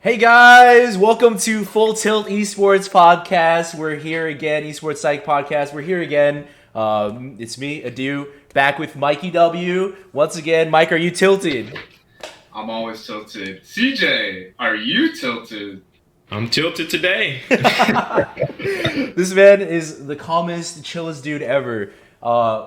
Hey guys, welcome to Full Tilt Esports Podcast. We're here again, Esports Psych Podcast. We're here again. It's me, Adu, back with Mikey W. Once again, Mike, are you tilted? I'm always tilted. CJ, are you tilted? I'm tilted today. This man is the calmest, chillest dude ever.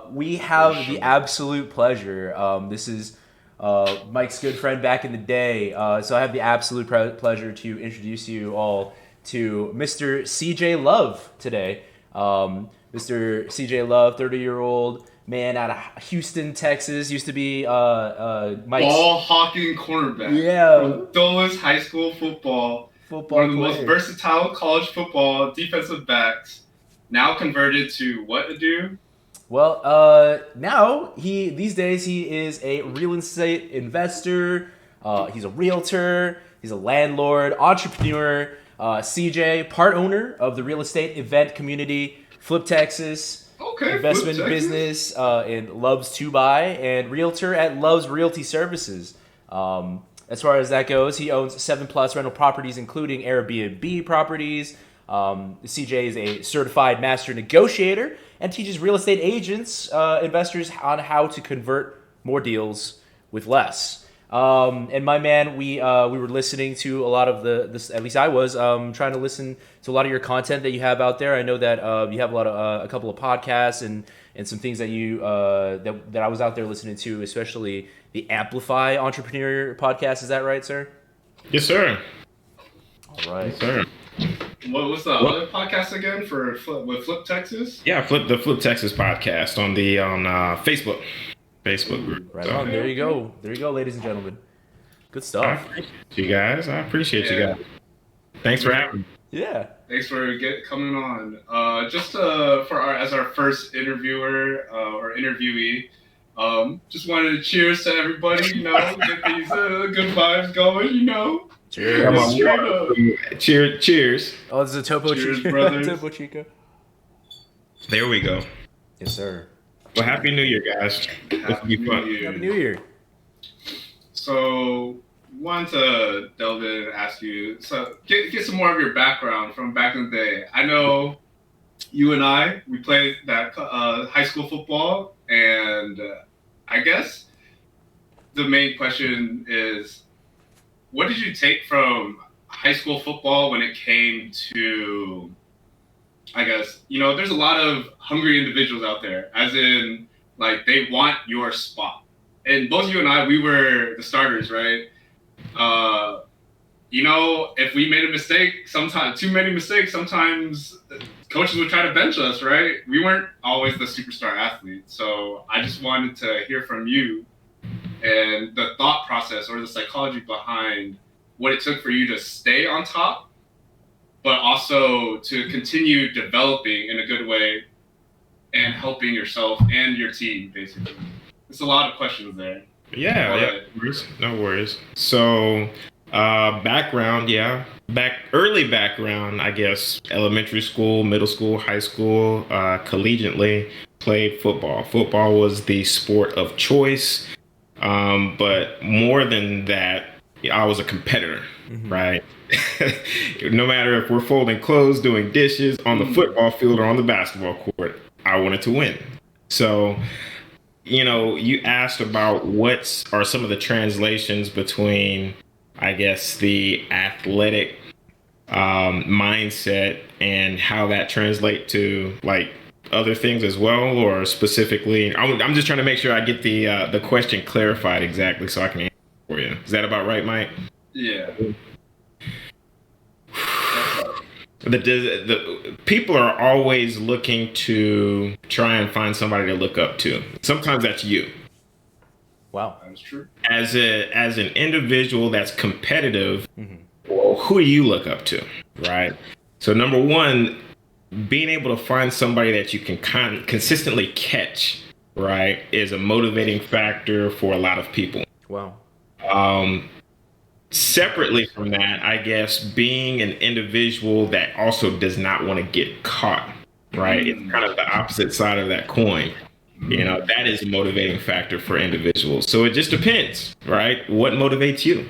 We have the absolute pleasure. This is Mike's good friend back in the day. So I have the absolute pleasure to introduce you all to Mr. CJ Love today. Mr. CJ Love, 30-year-old man out of Houston, Texas. Used to be Mike's ball hawking cornerback. Yeah. From Dulles High School football. One of the most versatile college football defensive backs. Now converted to what, Adu? Well, now these days he is a real estate investor. He's a realtor. He's a landlord, entrepreneur. CJ, part owner of the real estate event community, Flip Texas. Okay, investment Flip Texas. business in Love's to Buy, and realtor at Love's Realty Services. As far as that goes, he owns 7+ rental properties, including Airbnb properties. CJ is a certified master negotiator and teaches real estate agents, investors on how to convert more deals with less. And my man, we were listening to a lot of this. At least I was trying to listen to a lot of your content that you have out there. I know that you have a couple of podcasts and some things that you that I was out there listening to, especially the Amplify Entrepreneur podcast. Is that right, sir? Yes, sir. All right. Yes, sir. What was the other podcast again with Flip Texas? Yeah, the Flip Texas podcast on Facebook group. Right on. There you go, ladies and gentlemen. Good I stuff. appreciate you guys. You guys. Thanks for having me. Yeah. Thanks for coming on. Just as our first interviewer or interviewee, just wanted to cheers to everybody. Get these good vibes going. Cheers. Cheers. Oh, this is a Topo Cheers, Chico. brothers. Topo Chico. There we go. Yes, sir. Well, Happy New Year, guys. This will be fun. Happy New Year. So, wanted to delve in and ask you, get some more of your background from back in the day. I know you and we played that high school football, and I guess the main question is, what did you take from high school football when it came to, I guess, there's a lot of hungry individuals out there, as in, like, they want your spot. And both you and we were the starters, right? If we made a mistake, sometimes too many mistakes, sometimes coaches would try to bench us, right? We weren't always the superstar athlete. So I just wanted to hear from you and the thought process or the psychology behind what it took for you to stay on top, but also to continue developing in a good way and helping yourself and your team, basically. There's a lot of questions there. Yeah. No worries. So, background, early background, I guess, elementary school, middle school, high school, collegiately, played football. Football was the sport of choice. But more than that, I was a competitor, right? No matter if we're folding clothes, doing dishes on the football field or on the basketball court, I wanted to win. So, you asked about what are some of the translations between, I guess, the athletic mindset and how that translate to like other things as well, or specifically. I'm just trying to make sure I get the question clarified exactly so I can answer for you. Is that about right, Mike? Yeah. The people are always looking to try and find somebody to look up to. Sometimes that's you. Wow. That's true. As an individual that's competitive, well, who do you look up to, right? So number one, being able to find somebody that you can consistently catch, right, is a motivating factor for a lot of people. Wow. Separately from that, I guess being an individual that also does not want to get caught, right? It's kind of the opposite side of that coin. That is a motivating factor for individuals. So it just depends, right? What motivates you?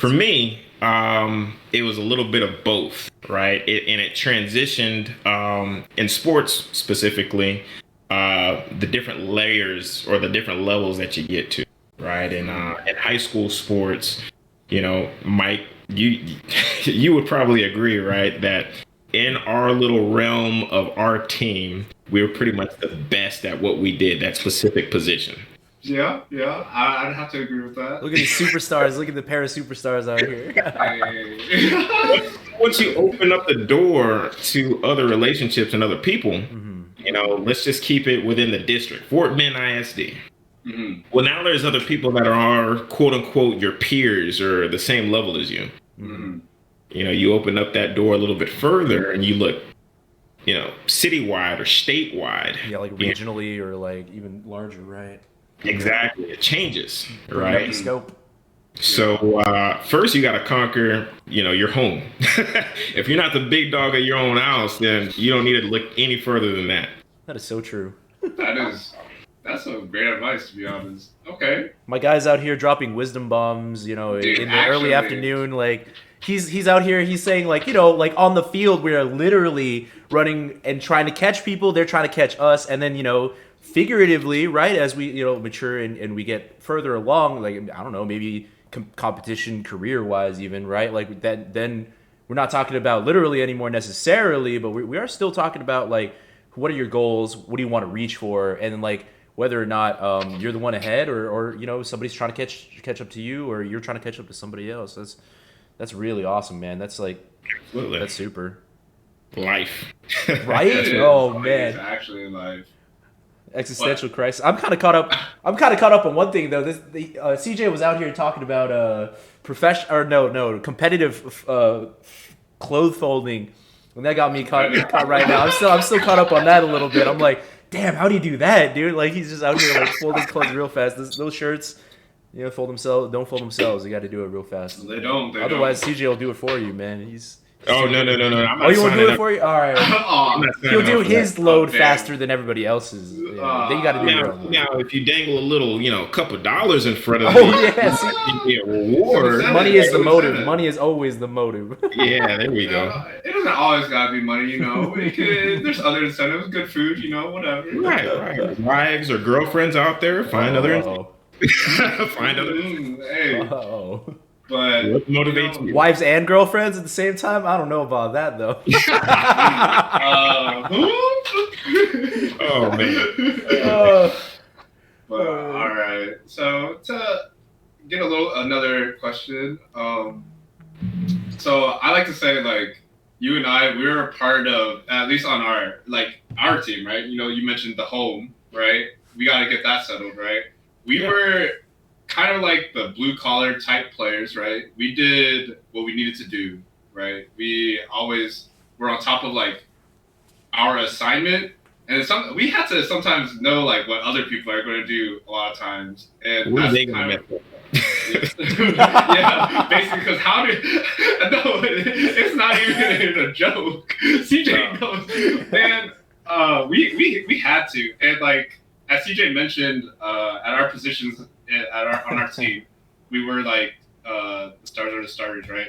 For me, it was a little bit of both, right? And it transitioned in sports specifically, the different layers or the different levels that you get to, right? And in high school sports, Mike, you would probably agree, right, that in our little realm of our team, we were pretty much the best at what we did, that specific position. Yeah, I'd have to agree with that. Look at these superstars. Look at the pair of superstars out here. Once you open up the door to other relationships and other people, let's just keep it within the district, Fort Bend ISD. Mm-hmm. Well, now there's other people that are quote unquote your peers or the same level as you. Mm-hmm. You open up that door a little bit further and you look, citywide or statewide. Yeah, like regionally or like even larger, right? Exactly. It changes, Bring up right? the scope. So first you got to conquer, your home. If you're not the big dog of your own house, then you don't need to look any further than that. That is so true. That's some great advice, to be honest. Okay. My guy's out here dropping wisdom bombs, in the early actually. afternoon. Like he's out here. He's saying like on the field we are literally running and trying to catch people. They're trying to catch us, and then figuratively, right, as we mature and we get further along, like I don't know, maybe competition career wise even, right, like that, then we're not talking about literally anymore necessarily, but we are still talking about like what are your goals, what do you want to reach for, and then like whether or not you're the one ahead or somebody's trying to catch up to you or you're trying to catch up to somebody else. That's really awesome, man. That's like Absolutely. That's super Life. right. Oh man, It's actually life. Existential crisis. I'm kind of caught up on one thing though. CJ was out here talking about competitive clothes folding, and that got me caught right now. I'm still caught up on that a little bit. I'm like, damn, how do you do that, dude? Like he's just out here like folding clothes real fast. Those shirts, don't fold themselves. You got to do it real fast. They don't. Otherwise, CJ will do it for you, man. Oh no! I'm not You want to do signing it for you? All right. He'll do his load faster than everybody else's. Then you got to do your own. Now, if you dangle a little, couple dollars in front of Oh, me, yes. you get a reward. Money is the motive. Money is always the motive. Yeah, there we go. It doesn't always gotta be money, There's other incentives, good food, whatever. Right. Wives or girlfriends out there, find other. Find other. Hey, Oh. but What motivates you? Wives and girlfriends at the same time? I don't know about that though. Oh man. But all right. So to get another question. So I like to say like you and I, we were a part of, at least on our team, right? You mentioned the home, right? We got to get that settled, right? We were kind of like the blue collar type players, right? We did what we needed to do, right? We always were on top of like our assignment, and we had to sometimes know like what other people are going to do a lot of times, and What are that's they gonna mess up? yeah, basically, because it's not even a joke. CJ knows, man. We had to, and like as CJ mentioned, at our positions on our team, we were like the stars are the starters, right?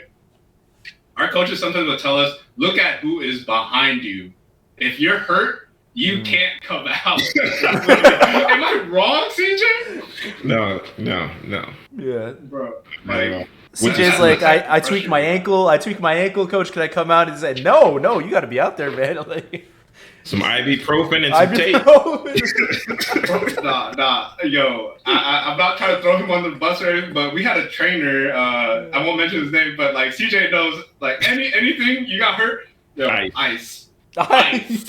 Our coaches sometimes will tell us, look at who is behind you. If you're hurt, you can't come out. Am I wrong, CJ? No. Yeah. Bro, No. CJ's like, I tweaked my ankle. Coach, can I come out? And say, no, you got to be out there, man. Like, Some ibuprofen and some tape. Nah, yo, I'm not trying to throw him on the bus or anything, but we had a trainer, I won't mention his name, but like CJ knows, like anything you got hurt, yo, ice. Ice.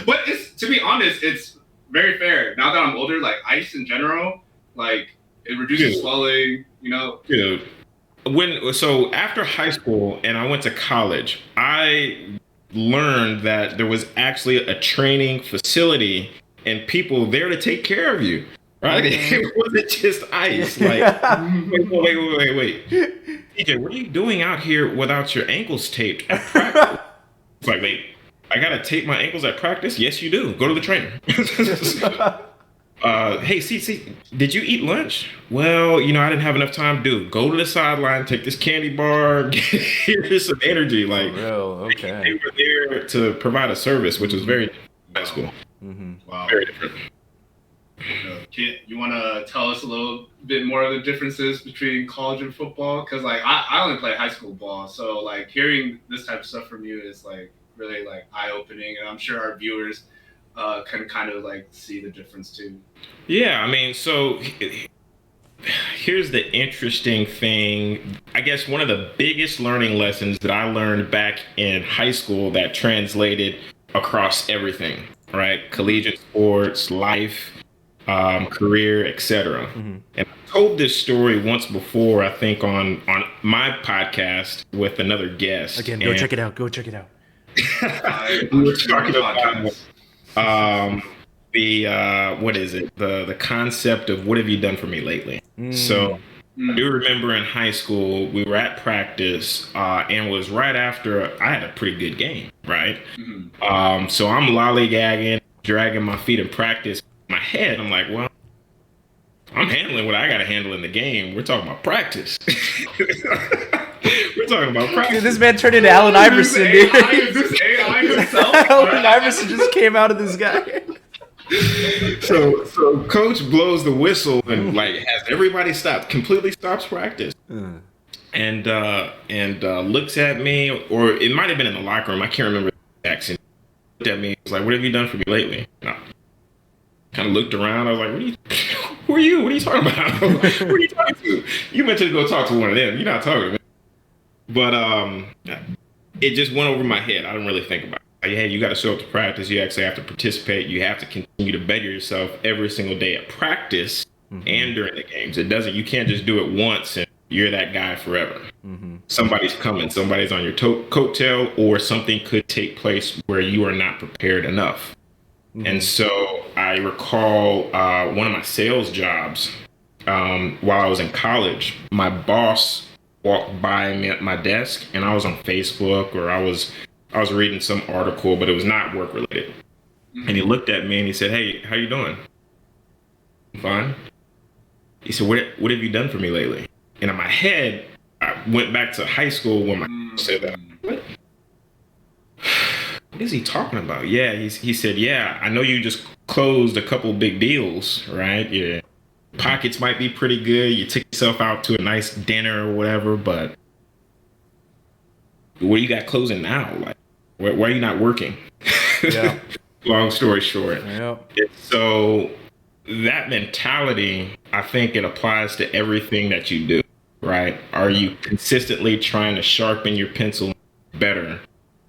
But to be honest, it's very fair. Now that I'm older, like ice in general, like it reduces swelling, Dude, so after high school and I went to college, I learned that there was actually a training facility and people there to take care of you. Right? It wasn't just ice. Like, wait. TJ, what are you doing out here without your ankles taped at practice? It's like, wait, I gotta tape my ankles at practice? Yes, you do. Go to the trainer. Hey, see, did you eat lunch? Well, I didn't have enough time. Dude, go to the sideline, take this candy bar, here's some energy. Like, For real, they okay. were there to provide a service, which was very different in high school. Mm-hmm. Wow. Very different. You want to tell us a little bit more of the differences between college and football? Because like I only play high school ball, so like hearing this type of stuff from you is like really like eye opening, and I'm sure our viewers can kind of like see the difference too. Yeah, I mean, so here's the interesting thing. I guess one of the biggest learning lessons that I learned back in high school that translated across everything, right? Collegiate sports, life, career, etc. Mm-hmm. And I told this story once before, I think on my podcast with another guest. Again, go check it out. Go check it out. We were talking about the what is it? The concept of what have you done for me lately? So I do remember in high school we were at practice and was right after I had a pretty good game, right? So I'm lollygagging, dragging my feet in practice. In my head, I'm like, well, I'm handling what I got to handle in the game. We're talking about practice. We're talking about practice. Dude, this man turned into Allen Iverson, dude. Is this AI himself? Allen Iverson just came out of this guy. So coach blows the whistle and like has everybody stop, completely stops practice, and looks at me, or it might have been in the locker room. I can't remember the accent. Looked at me, was like, "What have you done for me lately?" Kind of looked around. I was like, "Who are you? What are you talking about? Who are you talking to? You meant to go talk to one of them. You're not talking to me." But it just went over my head. I didn't really think about it. Like, hey, you got to show up to practice. You actually have to participate. You have to continue to better yourself every single day at practice and during the games. You can't just do it once and you're that guy forever. Somebody's coming. Somebody's on your coattail, or something could take place where you are not prepared enough. And so I recall one of my sales jobs while I was in college. My boss walked by me at my desk, and I was on Facebook, or I was reading some article, but it was not work related. And he looked at me and he said, "Hey, how you doing?" "I'm fine." He said, "What have you done for me lately?" And in my head, I went back to high school when my said that. What is he talking about? Yeah, he said, "Yeah, I know you just closed a couple big deals, right? Your pockets might be pretty good. You took yourself out to a nice dinner or whatever, but what do you got closing now? Like, why are you not working?" Yeah. Long story short. Yeah. So that mentality, I think it applies to everything that you do, right? Are you consistently trying to sharpen your pencil better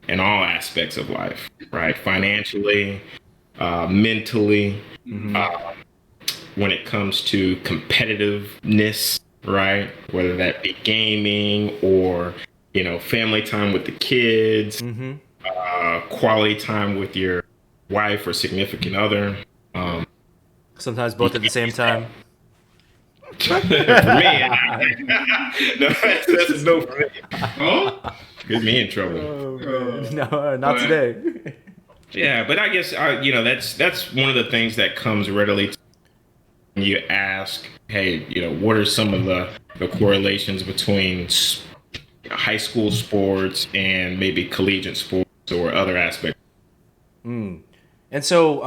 in all aspects of life, right? Financially, mentally, when it comes to competitiveness, right? Whether that be gaming or, family time with the kids, quality time with your wife or significant other. Sometimes both at the same time. For me, no, that's a no for me. Oh? Get me in trouble. No, not today. Yeah, but I guess that's one of the things that comes readily to when you ask, hey, what are some of the correlations between high school sports and maybe collegiate sports or other aspects? And so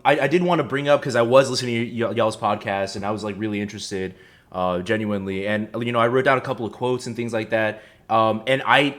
I did want to bring up, because I was listening to y'all's podcast and I was like really interested, genuinely. And, I wrote down a couple of quotes and things like that. And I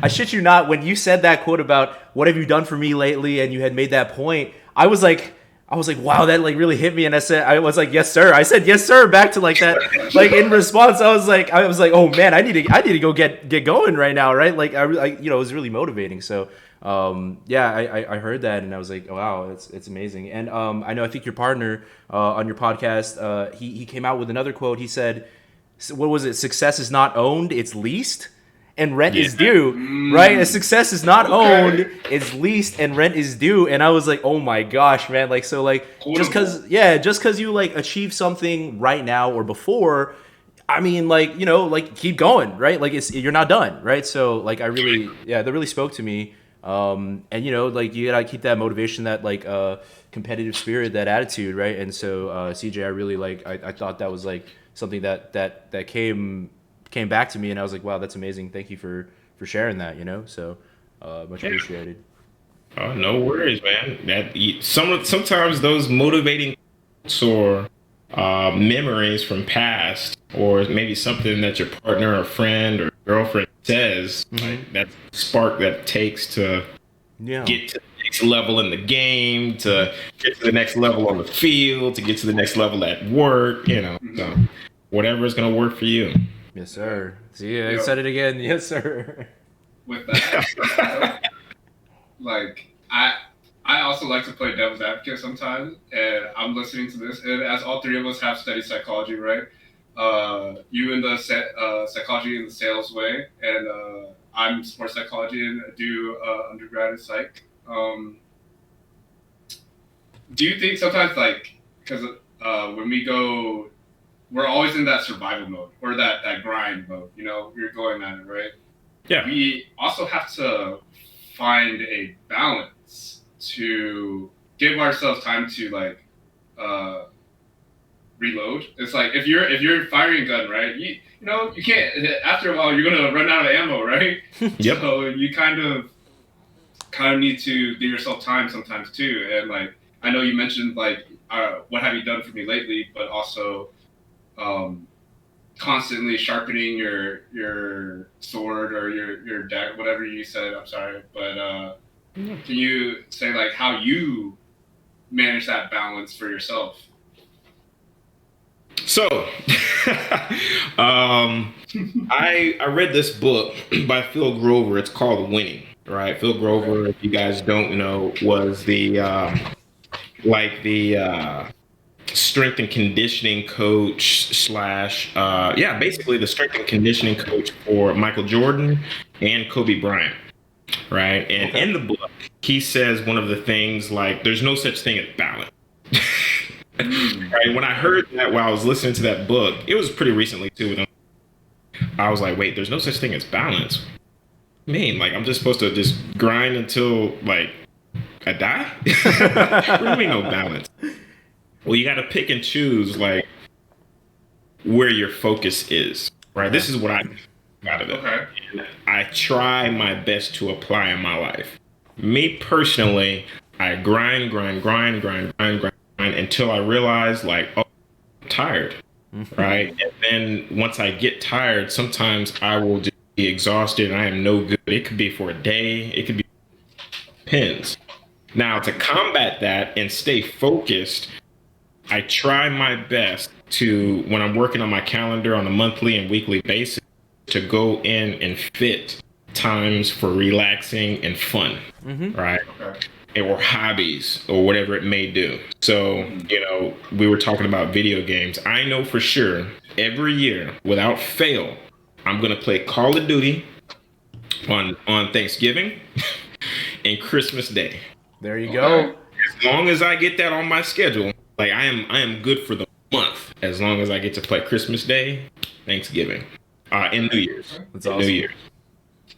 shit you not, when you said that quote about what have you done for me lately, and you had made that point, I was like, wow, that like really hit me. And I was like, yes, sir. I said, yes, sir, back to like that, like in response, I was like, oh man, I need to go get going right now. Right. Like I it was really motivating. So, I heard that and I was like, oh, wow, it's amazing. And, I think your partner, on your podcast, he came out with another quote. He said, what was it? Success is not owned, it's leased. And rent is due, right? A success is not owned, it's leased, and rent is due. And I was like, oh my gosh, man. Like, so like, just cause you like achieve something right now or before, I mean, like, keep going, right? Like you're not done, right? So like, that really spoke to me. And like you gotta keep that motivation, that like competitive spirit, that attitude, right? And so CJ, I really like. I thought that was like something that came back to me, and I was like, wow, that's amazing. Thank you for sharing that. So much appreciated. No worries, man. Sometimes those motivating quotes or memories from past, or maybe something that your partner or friend or girlfriend says, like that spark that it takes to Yeah. get to the next level in the game, to get to the next level on the field, to get to the next level at work. So whatever is gonna work for you. Yes, sir. See, I said it again. Yes, sir. With that, like I also like to play devil's advocate sometimes, and I'm listening to this, and as all three of us have studied psychology, right? You in the psychology in the sales way, and I'm sports psychology and do undergrad in psych. Do you think sometimes, like, because when we go, we're always in that survival mode or that grind mode, we're going at it, right? Yeah. We also have to find a balance to give ourselves time to like reload. It's like if you're firing a gun, right? You can't, after a while you're gonna run out of ammo, right? Yep. So you kind of need to give yourself time sometimes too. And like I know you mentioned like what have you done for me lately, but also constantly sharpening your sword or your deck, whatever you said. I'm sorry, but can you say like how you manage that balance for yourself? So, I read this book by Phil Grover. It's called Winning. Right, Phil Grover, if you guys don't know, was the strength and conditioning coach slash basically the strength and conditioning coach for Michael Jordan and Kobe Bryant. Right, and in the book, he says one of the things like there's no such thing as balance. Right, when I heard that while I was listening to that book, it was pretty recently too. I was like, wait, there's no such thing as balance. Man, like I'm just supposed to just grind until like I die? What do you mean no balance? Well, you got to pick and choose like where your focus is, right? This is what I out of it. Okay. And I try my best to apply in my life. Me personally, I grind until I realize like, oh, I'm tired, right? And then once I get tired, sometimes I will just be exhausted and I am no good. It could be for a day. It could be pins. Now to combat that and stay focused, I try my best to, when I'm working on my calendar on a monthly and weekly basis, to go in and fit times for relaxing and fun, right? Okay. Or hobbies or whatever it may do. So, we were talking about video games. I know for sure every year, without fail, I'm going to play Call of Duty on Thanksgiving and Christmas Day. There you go. As long as I get that on my schedule, like I am good for the month. As long as I get to play Christmas Day, Thanksgiving, and New Year's. That's awesome. New Year's.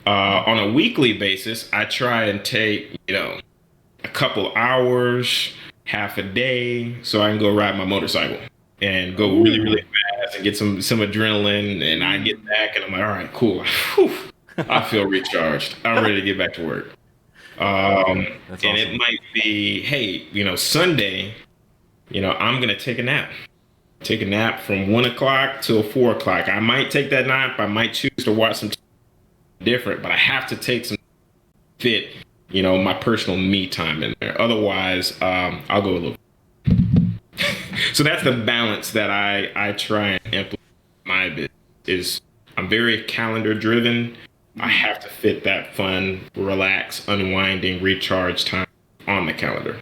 On a weekly basis, I try and take a couple hours, half a day, so I can go ride my motorcycle and go really, really fast and get some adrenaline. And I get back and I'm like, all right, cool. Whew. I feel recharged. I'm ready to get back to work. And awesome. It might be, hey, Sunday, I'm going to take a nap. Take a nap from 1 o'clock till 4 o'clock. I might take that nap. I might choose to watch some different, but I have to take some fit, my personal me time in there. Otherwise, I'll go a little. So that's the balance that I try and implement in my business. Is I'm very calendar driven. I have to fit that fun, relax, unwinding, recharge time on the calendar.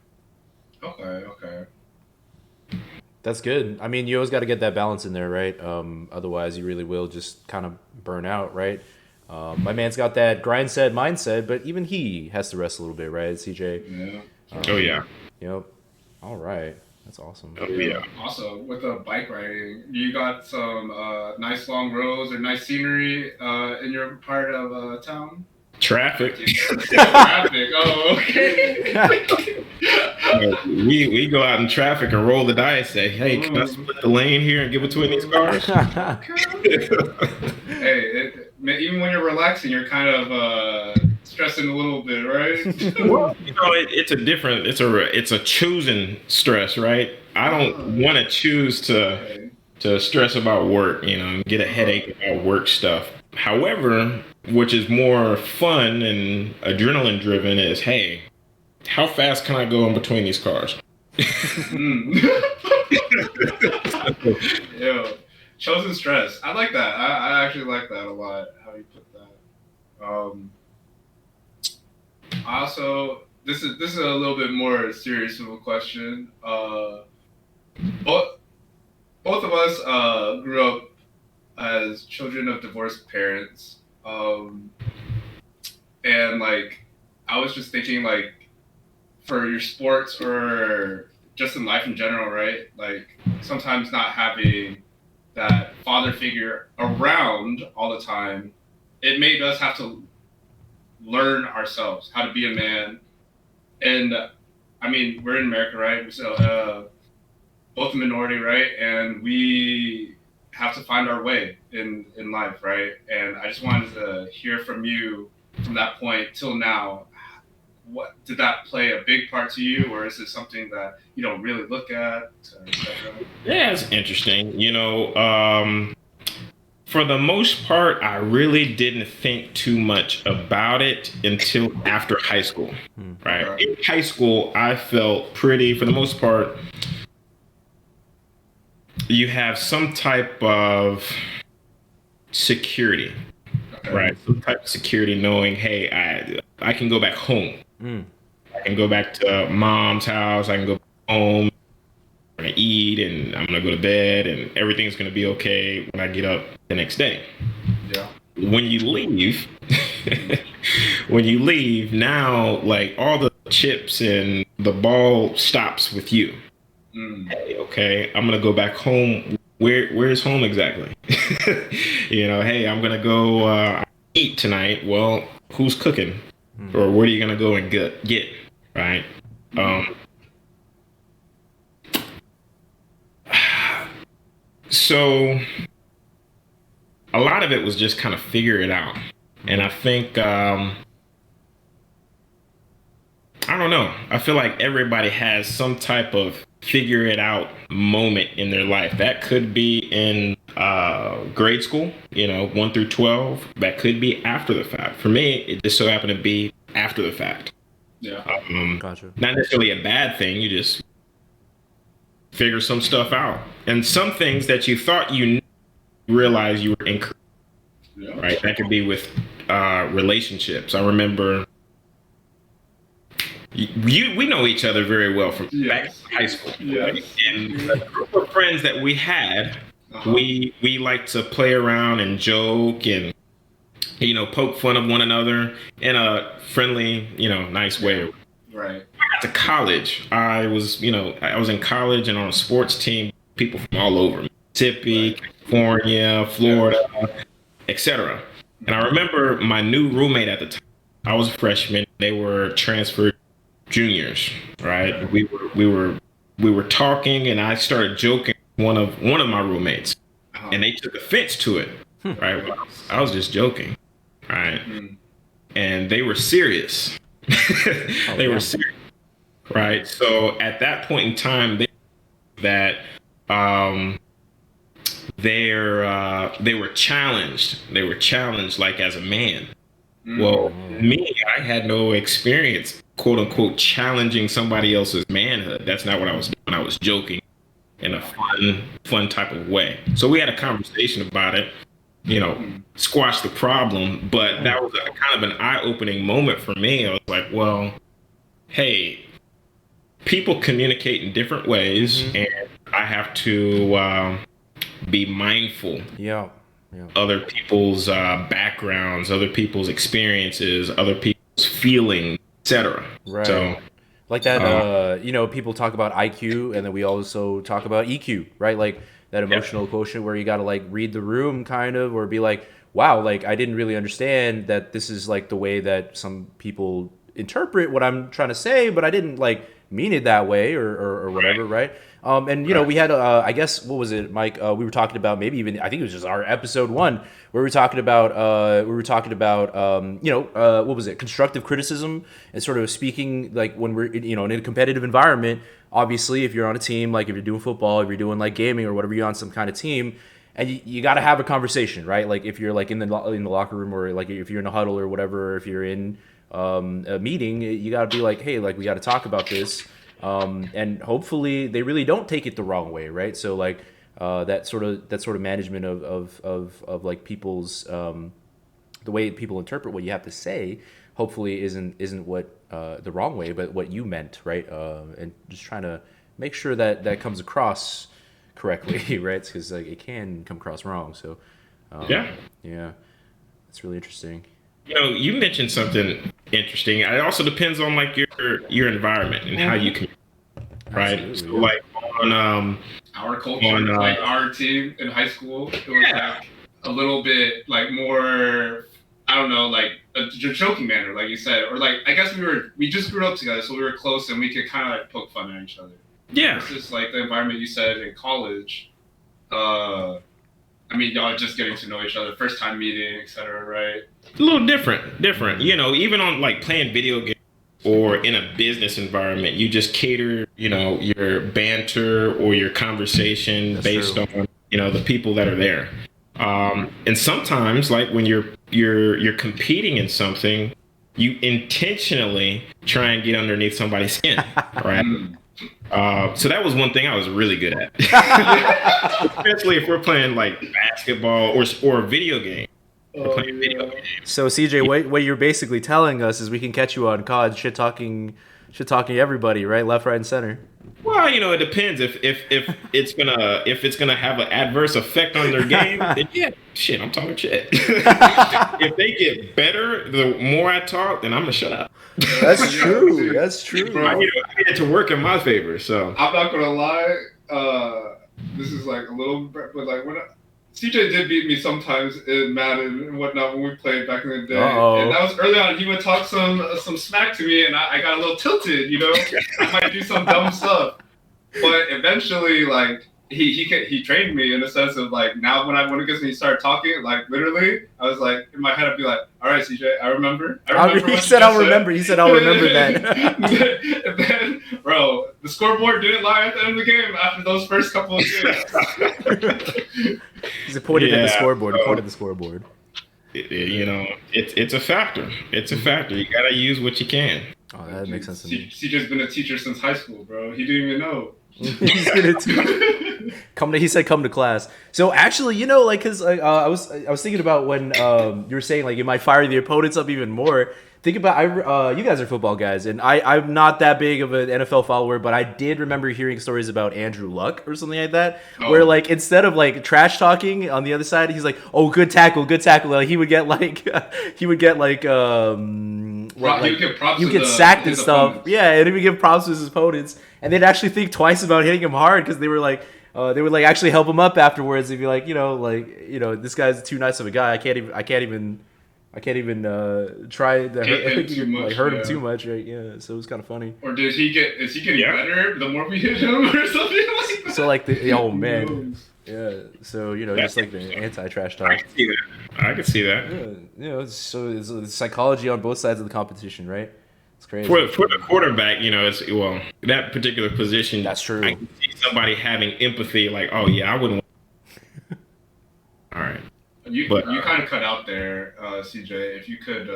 Okay. That's good. I mean, you always got to get that balance in there, right? Otherwise, you really will just kind of burn out, right? My man's got that grind set mindset, but even he has to rest a little bit, right, CJ? Yeah. Yep. All right. That's awesome. Oh, yeah. Also, with the bike riding, you got some nice long roads or nice scenery in your part of town? Traffic. Traffic. Oh, okay. We go out in traffic and roll the dice. Say, hey, can I split the lane here and get between these cars? Hey, even when you're relaxing, you're kind of stressing a little bit, right? Well, it's a choosing stress, right? I don't want to choose to stress about work, and get a headache about work stuff. However, which is more fun and adrenaline driven is, hey, how fast can I go in between these cars? Yeah, chosen stress. I like that. I actually like that a lot. How you put that. Also, this is a little bit more serious of a question. Both of us grew up as children of divorced parents, and like I was just thinking, like, for your sports or just in life in general, right? Like sometimes not having that father figure around all the time, it made us have to learn ourselves how to be a man. And I mean, we're in America, right? So both a minority, right? And we have to find our way in life, right? And I just wanted to hear from you from that point till now. What did that play a big part to you, or is it something that you don't really look at, etc.? Yeah, it's interesting. For the most part, I really didn't think too much about it until after high school, right? Okay. In high school, I felt pretty, for the most part, you have some type of security, Okay. right? Some type of security knowing, hey, I can go back home. I can go back to mom's house. I can go home. I'm going to eat and I'm going to go to bed and everything's going to be okay when I get up the next day. Yeah. When you leave, now, like, all the chips and the ball stops with you. Hey, okay, I'm going to go back home. Where's home exactly? Hey, I'm going to go eat tonight. Well, who's cooking? Or where are you going to go and get? Right? So a lot of it was just kind of figure it out. And I think, I don't know. I feel like everybody has some type of figure it out moment in their life. That could be in grade school, 1 through 12. That could be after the fact. For me, it just so happened to be after the fact. Yeah. Gotcha. Not necessarily a bad thing. You just figure some stuff out. And some things that you thought you knew, you realize you were incorrect. Yeah. Right? That could be with relationships. I remember we know each other very well from back in high school. Yes. Right? And the group of friends that we had, we like to play around and joke and poke fun of one another in a friendly, nice way. Right. I got to college. I was in college and on a sports team, people from all over, Mississippi, California, Florida, etc. And I remember my new roommate at the time. I was a freshman. They were transferred juniors, right? We were talking, and I started joking with one of my roommates, and they took offense to it, right? Well, I was just joking, right? And they were serious. They were serious, right? So at that point in time, they were challenged. They were challenged, like, as a man. Well, me, I had no experience, quote unquote, challenging somebody else's manhood. That's not what I was doing. I was joking in a fun type of way. So we had a conversation about it, squash the problem. But that was kind of an eye-opening moment for me. I was like, well, hey, people communicate in different ways, and I have to be mindful. Yeah. Other people's backgrounds, other people's experiences, other people's feelings, etc. Right. So, like that, people talk about IQ, and then we also talk about EQ, right? Like that emotional quotient where you got to like read the room, kind of, or be like, wow, like I didn't really understand that this is like the way that some people interpret what I'm trying to say, but I didn't like mean it that way or whatever, right? And you know, we had I guess what was it, Mike? We were talking about maybe even I think it was just our episode 1 where we were talking about you know what was it, constructive criticism and sort of speaking like when we're you know in a competitive environment. Obviously, if you're on a team, like if you're doing football, if you're doing like gaming or whatever, you're on some kind of team, and you got to have a conversation, right? Like if you're like in the locker room or like if you're in a huddle or whatever, or if you're in a meeting, you got to be like, hey, like we got to talk about this, and hopefully they really don't take it the wrong way, right? So like that sort of management of like people's the way people interpret what you have to say, hopefully isn't what the wrong way, but what you meant, right? And just trying to make sure that that comes across correctly, right? Because like it can come across wrong. So yeah, it's really interesting. You know, you mentioned something interesting. It also depends on like your environment and how you can, right? Absolutely, So yeah. like on Our culture, like our team in high school, it was like a little bit like more, I don't know, like a joking manner, like you said, or like I guess we just grew up together, so we were close and we could kind of like poke fun at each other. yeah. It's just like the environment you said in college. I mean, y'all just getting to know each other, first time meeting, etc. Right? A little different. You know, even on like playing video games or in a business environment, you just cater, you know, your banter or your conversation That's based true. on, you know, the people that are there. And sometimes, like when you're competing in something, you intentionally try and get underneath somebody's skin, right? So that was one thing I was really good at, especially if we're playing like basketball or a video game. We're playing video games. So CJ, what you're basically telling us is we can catch you on COD shit talking everybody, right? Left, right, and center. Well, you know, it depends. If it's gonna have an adverse effect on their game, then yeah, shit, I'm talking shit. If they get better, the more I talk, then I'm gonna shut up. That's true. That's true. Bro. I get it to work in my favor. So I'm not gonna lie. This is like a little, but like when CJ did beat me sometimes in Madden and whatnot when we played back in the day, and that was early on. He would talk some smack to me, and I got a little tilted. You know, I might do some dumb stuff, but eventually, like he trained me in the sense of like now when it gets when he started talking, like literally, I was like in my head, I'd be like, all right, CJ, I remember. He said, I'll remember. He said, I'll remember that. And then, bro, the scoreboard didn't lie at the end of the game after those first couple of games. He pointed at the Yeah, scoreboard. He so- pointed at the scoreboard. you know, it's a factor. It's a factor. You gotta use what you can. Oh, that makes sense to me. CJ's been a teacher since high school, bro. He didn't even know. He's gonna he said come to class. So actually, you know, like, cause I was thinking about when you were saying like you might fire the opponents up even more. Think about you guys are football guys, and I'm not that big of an NFL follower, but I did remember hearing stories about Andrew Luck or something like that, where like instead of like trash talking on the other side, he's like, oh, good tackle. Like he would get like he would get sacked and stuff. Opponents. Yeah, and he would give props to his opponents, and they'd actually think twice about hitting him hard because they were like. They would like actually help him up afterwards. They'd be like, this guy's too nice of a guy. I can't even try to hurt him too much, right? Yeah, so it was kind of funny. Or is he getting better the more we hit him or something like that? So like oh man, yeah. So just like the anti-trash talk. I can see that. Yeah, so it's psychology on both sides of the competition, right? It's crazy. For the quarterback, that particular position. That's true. I can see somebody having empathy, like, oh yeah, I wouldn't. All right. You kind of cut out there, CJ. If you could.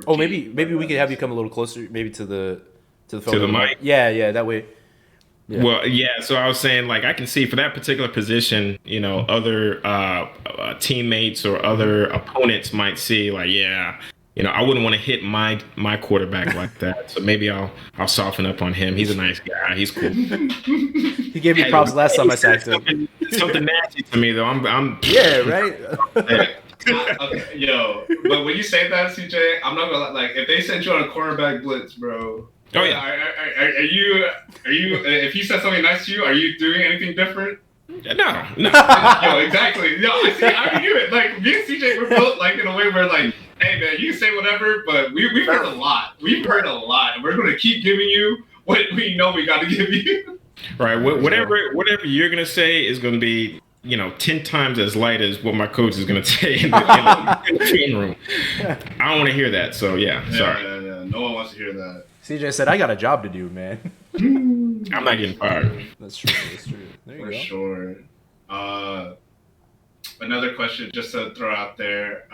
Maybe we could have you come a little closer, maybe to the phone. To the mic? Yeah, that way. Yeah. Well, yeah. So I was saying, like, I can see for that particular position, other teammates or other opponents might see, like, yeah, I wouldn't want to hit my quarterback like that. So maybe I'll soften up on him. He's a nice guy. He's cool. He gave me props last time I sacked him. Something nasty to me though. I'm yeah, right. Okay, yo, but when you say that, CJ, I'm not gonna like if they sent you on a quarterback blitz, bro. Oh yeah. Are you if he said something nice to you, are you doing anything different? No. Yo, exactly. Yo, I already knew it. Like me and CJ, we're both like in a way where like, hey man, you can say whatever, but we've heard a lot. We've heard a lot, and we're gonna keep giving you what we know we got to give you. Right. Whatever you're gonna say is gonna be, 10 times as light as what my coach is gonna say in the film room. I don't want to hear that. So yeah, sorry. Yeah. No one wants to hear that. CJ said, "I got a job to do, man." I'm not getting fired. That's true. There you For go. sure. Another question just to throw out there.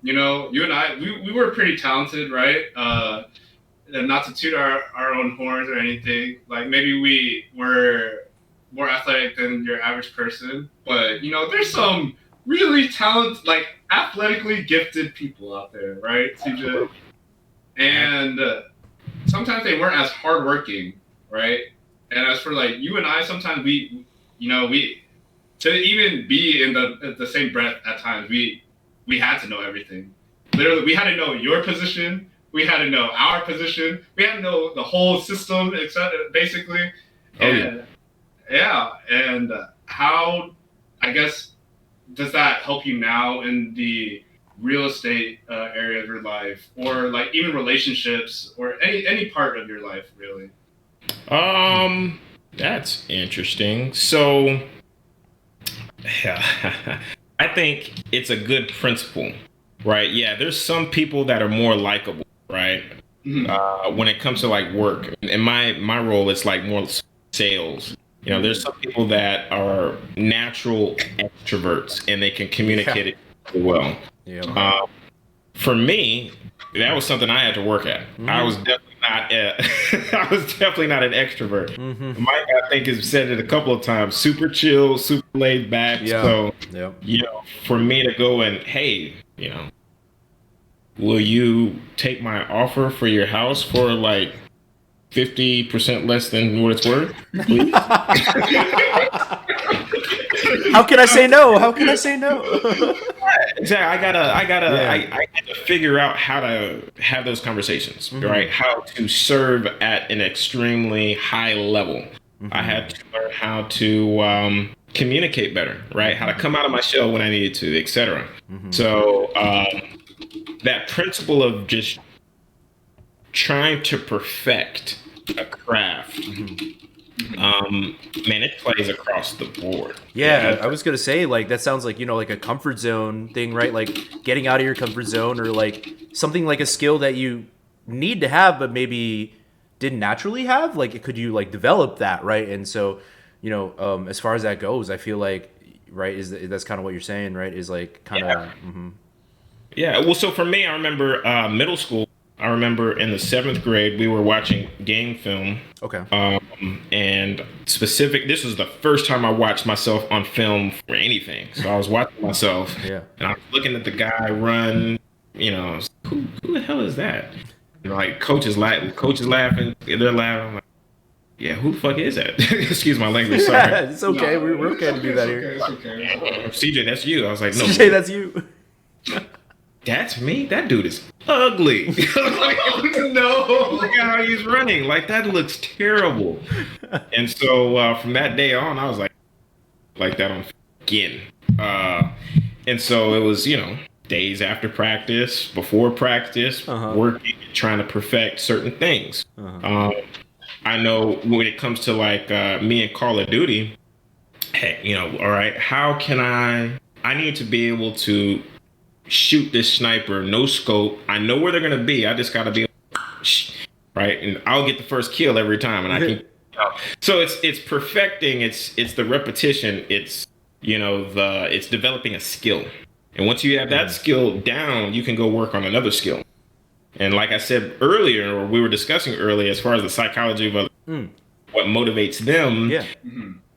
You and I, we were pretty talented, right? And not to toot our own horns or anything. Like maybe we were more athletic than your average person, but there's some really talented, like athletically gifted people out there, right, CJ? And sometimes they weren't as hardworking, right? And as for like you and I, sometimes we to even be in the same breath at times, we had to know everything. Literally, we had to know your position. We had to know our position. We had to know the whole system, etc. Basically, and and how, I guess, does that help you now in the real estate area of your life, or like even relationships, or any part of your life, really? That's interesting. So, I think it's a good principle, right? Yeah, there's some people that are more likable, right? Mm-hmm. When it comes to like work, in my role, it's like more sales. There's some people that are natural extroverts and they can communicate it well. Yeah. For me, that was something I had to work at. I was definitely not I was definitely not an extrovert. Mike, I think, has said it a couple of times. Super chill, super laid back. Yeah. So, Yeah. for me to go and, hey, will you take my offer for your house for like 50% less than what it's worth, please? How can I say no? How can I say no? Exactly. I had to figure out how to have those conversations, right? How to serve at an extremely high level. I had to learn how to communicate better, right? How to come out of my shell when I needed to, etc. So that principle of just trying to perfect a craft, man, it plays across the board. Yeah, I was gonna say, like, that sounds like, like a comfort zone thing, right? Like getting out of your comfort zone, or like something like a skill that you need to have but maybe didn't naturally have. Like, could you like develop that, right? And so, as far as that goes, I feel like, right, that's kind of what you're saying, right? Is like kind of Yeah. Well, so for me, I remember middle school. I remember in the 7th grade, we were watching game film. Okay. And this was the first time I watched myself on film for anything. So I was watching myself. Yeah. And I was looking at the guy run, who the hell is that? Like, coach is laughing, they're laughing. I'm like, yeah, who the fuck is that? Excuse my language, sorry. Yeah, it's okay. No, we're okay to do that here. It's okay. CJ, that's you. I was like, no. CJ, that's you. That's me? That dude is ugly. No. Look at how he's running. Like, that looks terrible. And so from that day on, I was like that on again. And so it was, days after practice, before practice, working, trying to perfect certain things. I know when it comes to like me and Call of Duty, hey, all right, how can I need to be able to shoot this sniper, no scope. I know where they're gonna be. I just gotta be right, and I'll get the first kill every time, and I can. So it's perfecting. It's the repetition. It's it's developing a skill, and once you have that skill down, you can go work on another skill. And like I said earlier, or we were discussing earlier, as far as the psychology of what motivates them. Yeah.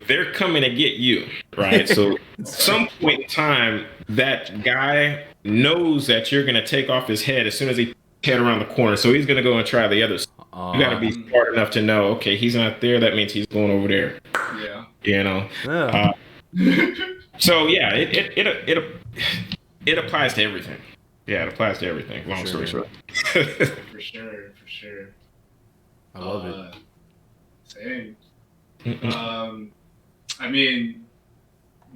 They're coming to get you, right? So at some point in time, that guy knows that you're going to take off his head as soon as he head around the corner. So he's going to go and try the other side. You got to be smart enough to know, okay, he's not there. That means he's going over there. Yeah. Yeah. So yeah, it applies to everything. Yeah, it applies to everything. Long story short. For sure. I love it. Same. I mean,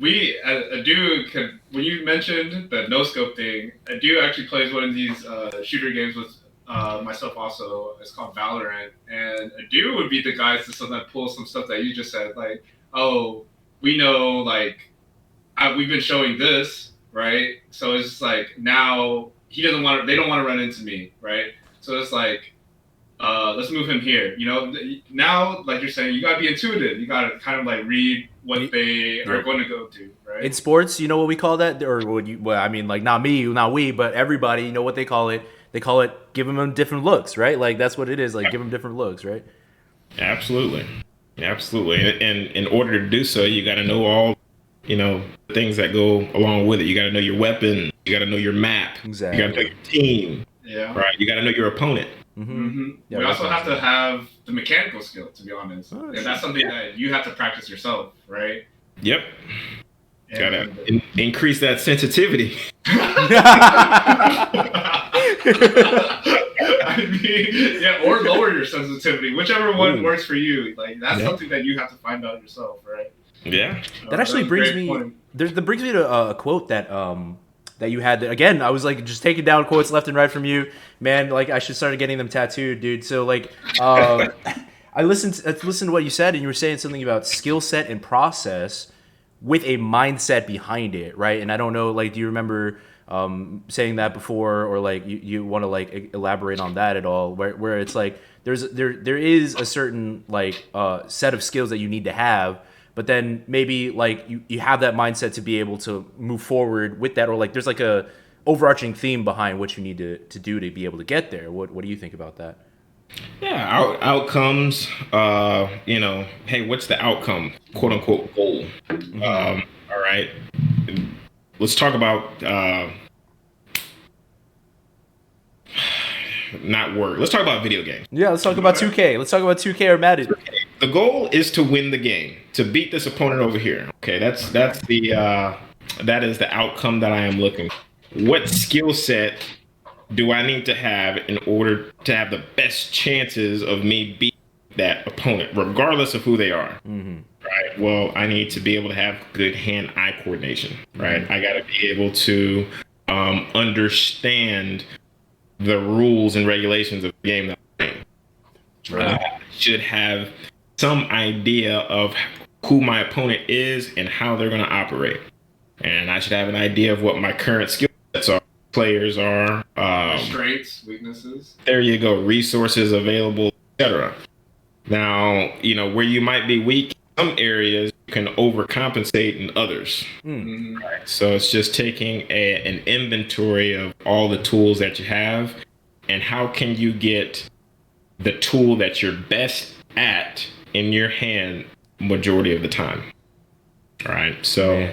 Adu could. When you mentioned the no scope thing, Adu actually plays one of these shooter games with myself also. It's called Valorant, and Adu would be the guys that pull some stuff that you just said, like, oh, we know, like, we've been showing this, right? So it's just like now he doesn't want to. They don't want to run into me, right? So it's like. Let's move him here. You know, now, like you're saying, you gotta be intuitive. You gotta kind of like read what they are going to go to, right? In sports, you know what we call that, or what you? Well, I mean, like not me, not we, but everybody. You know what they call it? They call it giving them different looks, right? Like that's what it is. Like give them different looks, right? Absolutely, absolutely. And in order to do so, you got to know all, things that go along with it. You got to know your weapon. You got to know your map. Exactly. You got to know your team. Yeah. Right. You got to know your opponent. Yeah, we also have to have the mechanical skill, to be honest, and that's something that you have to practice yourself, right? Yep. Got to increase that sensitivity. I mean, yeah, or lower your sensitivity, whichever one works for you. Like that's something that you have to find out yourself, right? Yeah. That actually brings me. That brings me to a quote that that you had. Again, I was like just taking down quotes left and right from you, man. Like I should start getting them tattooed, dude. So like, I listened to what you said, and you were saying something about skill set and process with a mindset behind it, right? And I don't know, like, do you remember saying that before, or like you want to like elaborate on that at all? Where it's like there is a certain like set of skills that you need to have. But then maybe like you have that mindset to be able to move forward with that, or like there's like a overarching theme behind what you need to do to be able to get there. What do you think about that? Yeah, outcomes. Hey, what's the outcome? "Quote unquote" goal. All right, let's talk about not work. Let's talk about video games. Yeah, let's talk about 2K. Let's talk about 2K or Madden. The goal is to win the game, to beat this opponent over here. Okay, that is the outcome that I am looking for. What skill set do I need to have in order to have the best chances of me beating that opponent, regardless of who they are? Right. Well, I need to be able to have good hand-eye coordination. Right. I got to be able to understand the rules and regulations of the game that I'm playing. Right. I should have some idea of who my opponent is and how they're going to operate. And I should have an idea of what my current skill sets are, players are. Strengths, weaknesses. There you go. Resources available, etc. Now, where you might be weak in some areas, you can overcompensate in others. Right. So it's just taking an inventory of all the tools that you have, and how can you get the tool that you're best at in your hand majority of the time. All right. So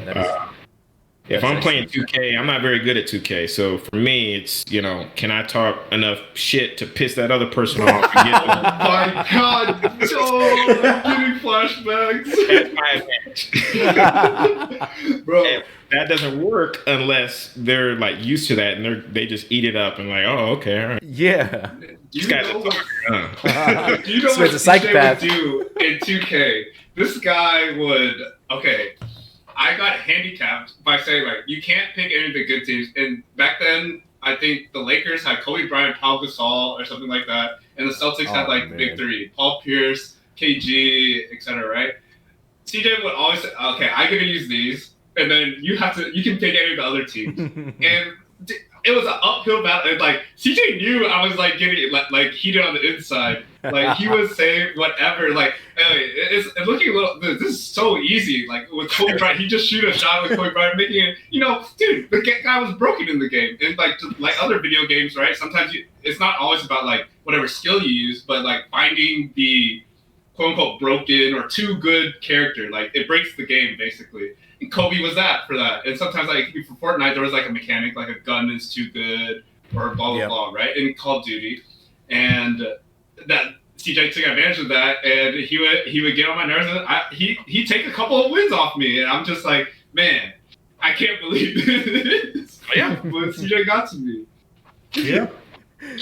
if I'm playing 2K, I'm not very good at 2K. So for me, it's, can I talk enough shit to piss that other person off? And get them? Oh my God. I'm getting flashbacks. That's my advantage. Bro. And that doesn't work unless they're like used to that and they just eat it up and like, oh, okay. All right. Yeah. Do you know what So it's a psychopath. would do in 2K? This guy would, I got handicapped by saying, like, you can't pick any of the good teams. And back then, I think the Lakers had Kobe Bryant, Paul Gasol, or something like that. And the Celtics had, like, the big three. Paul Pierce, KG, etc., right? CJ would always say, okay, I'm going to use these. And then you can pick any of the other teams. And it was an uphill battle. And, like, CJ knew I was, like, getting, like heated on the inside. Like, he was saying whatever. Like, hey, it's looking a little, this is so easy. Like, with Kobe Bryant, he just shoot a shot with Kobe Bryant, making it, dude, the guy was broken in the game. And, like other video games, right? Sometimes it's not always about, like, whatever skill you use, but, like, finding the quote-unquote broken or too good character. Like, it breaks the game, basically. And Kobe was that for that. And sometimes, like, for Fortnite, there was, like, a mechanic, like a gun is too good or blah, blah, blah, right? In Call of Duty. And that CJ took advantage of that, and he would get on my nerves, and he'd take a couple of wins off me, and I'm just like, man, I can't believe this. Yeah. But CJ got to me. Yeah.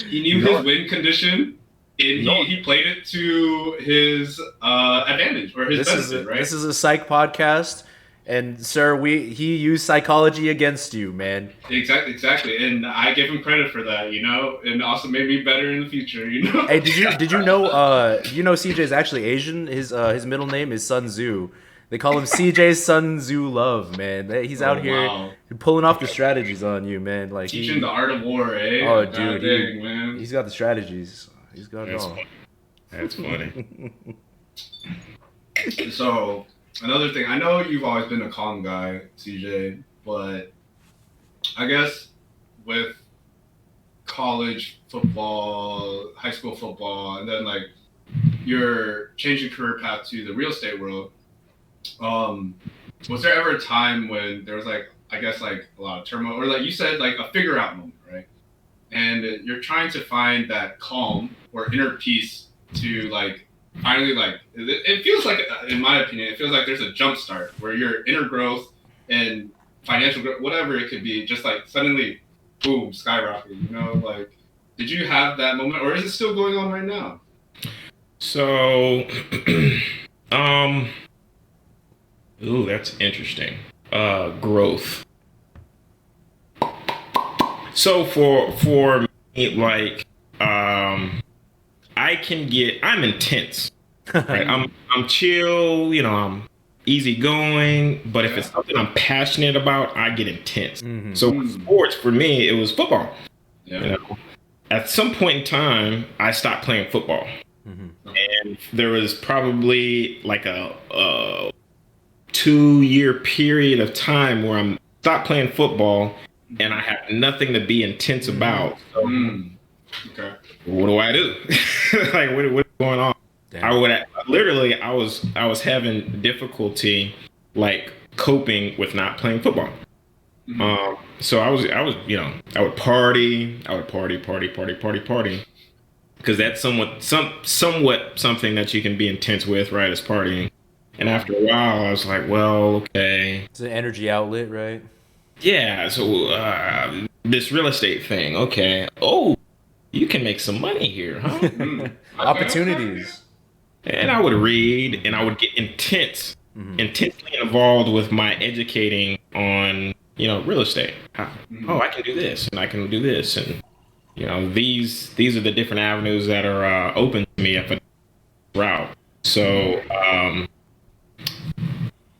He knew his win condition he played it to his advantage or his benefit, right? This is a psych podcast, and sir, he used psychology against you, man. Exactly, and I give him credit for that, and also made me better in the future. Hey, did you know CJ is actually Asian? His middle name is Sun Tzu. They call him CJ Sun Tzu Love, man. He's out here pulling off the strategies on you, man. Like teaching the art of war, eh? Oh, dude, man. He's got the strategies. He's got it all. That's funny. So another thing, I know you've always been a calm guy, CJ, but I guess with college football, high school football, and then like your changing career path to the real estate world, was there ever a time when there was like, I guess like a lot of turmoil, or like you said, like a figure out moment, right? And you're trying to find that calm or inner peace to like finally like it feels like, in my opinion, it feels like there's a jump start where your inner growth and financial growth, whatever it could be, just like suddenly boom, skyrocket, like did you have that moment, or is it still going on right now? So ooh, that's interesting. Growth. So for me, like I'm intense. Right? I'm chill, I'm easygoing, but if it's something I'm passionate about, I get intense. Mm-hmm. So with sports, for me, it was football. Yeah. At some point in time, I stopped playing football. Mm-hmm. And there was probably like a 2-year period of time where I'm stopped playing football and I have nothing to be intense about. So, okay. What do I do? Like, what's going on? Damn. I was having difficulty like coping with not playing football. Mm-hmm. So I would party, because that's somewhat something that you can be intense with, right? Is partying. And after a while, I was like, well, okay. It's an energy outlet, right? Yeah. So this real estate thing, okay. Oh, you can make some money here, huh? Opportunities. And I would read, and I would get intensely involved with my educating on, real estate. Oh, I can do this, and I can do this, and these are the different avenues that are open to me if I route. So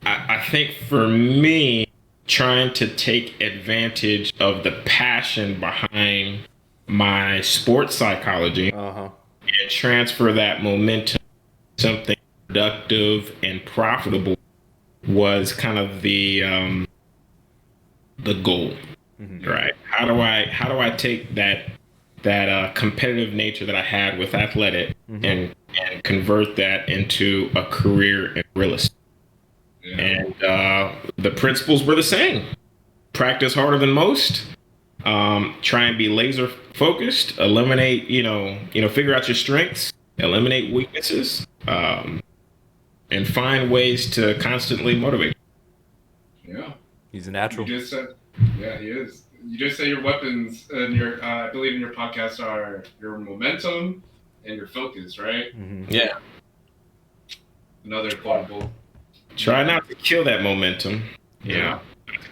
I think for me, trying to take advantage of the passion behind my sports psychology and transfer that momentum to something productive and profitable was kind of the goal, right? How do I take that competitive nature that I had with athletic and convert that into a career in real estate? Yeah. And the principles were the same. Practice harder than most. Try and be laser focused. Eliminate, figure out your strengths. Eliminate weaknesses. And find ways to constantly motivate. Yeah. He's a natural. You just said, yeah, he is. You just say your weapons and your, I believe in your podcast, are your momentum and your focus, right? Mm-hmm. Yeah. Another quotable. Try not to kill that momentum. Yeah.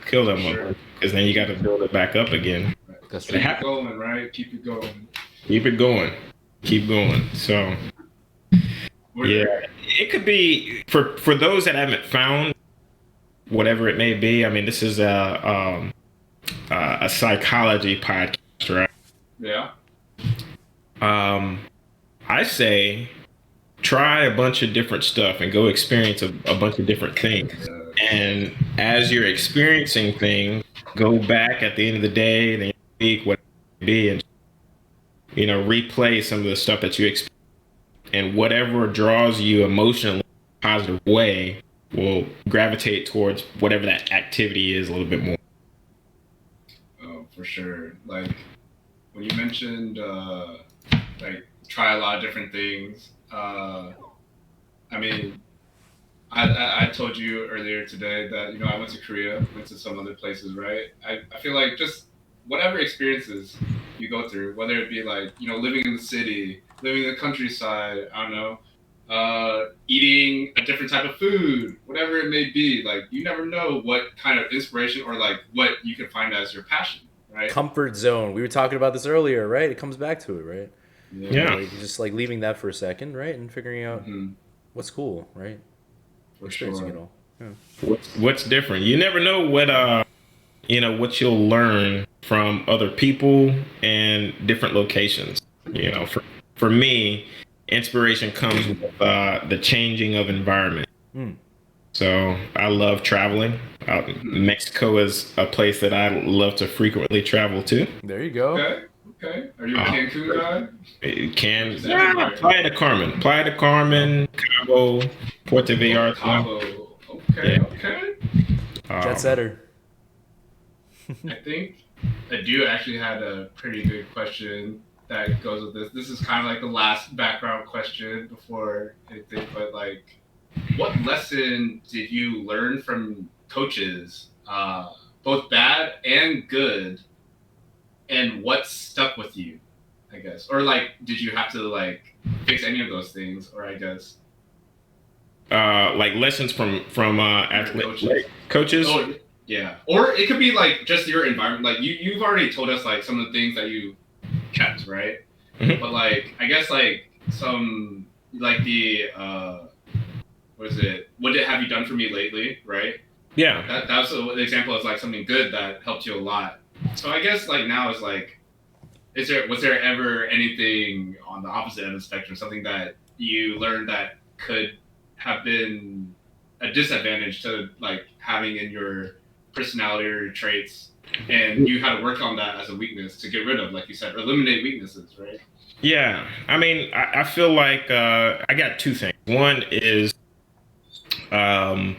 Kill that momentum. Because then you got to build it back up again. Right. Keep it going, right? Keep it going. Keep it going. Keep going. So, yeah. It could be, for those that haven't found whatever it may be, I mean, this is a psychology podcast, right? Yeah. I say try a bunch of different stuff and go experience a bunch of different things. And as you're experiencing things, go back at the end of the day, the week, whatever it be, and replay some of the stuff that you experienced. And whatever draws you emotionally in a positive way will gravitate towards whatever that activity is a little bit more. Oh, for sure. Like when you mentioned like try a lot of different things. I mean, I told you earlier today that I went to Korea, went to some other places, right? I feel like just whatever experiences you go through, whether it be like living in the city living in the countryside. I don't know, eating a different type of food, whatever it may be. Like you never know what kind of inspiration or like what you can find as your passion, right? Comfort zone. We were talking about this earlier, right? It comes back to it, right? Yeah. Like just like leaving that for a second, right, and figuring out Mhm. what's cool, right? For Experiencing sure. it all. What's different? You never know what you'll learn from other people and different locations. For me, inspiration comes with the changing of environment. Hmm. So I love traveling. Mexico is a place that I love to frequently travel to. There you go. Okay. Okay. Are you a Cancun guy? It can Just everywhere. Playa de Carmen, Cabo, Puerto Vallarta. Cabo. Okay. Yeah. Okay. Jet setter. I think I do actually had a pretty good question that goes with this. This is kind of like the last background question before anything, but like, what lesson did you learn from coaches, both bad and good, and what stuck with you? I guess, or like, did you have to like fix any of those things, or I guess Like lessons from athletic coaches. Oh, yeah. Or it could be like just your environment. Like you've already told us like some of the things that you kept, right? Mhm. But like I guess like some like the what is it? What have you done for me lately, right? Yeah. That's an example of like something good that helped you a lot. So I guess like now is like was there ever anything on the opposite end of the spectrum, something that you learned that could have been a disadvantage to like having in your personality or your traits, and you had to work on that as a weakness to get rid of, like you said, eliminate weaknesses, right? Yeah. I mean, I feel like I got two things. One is um,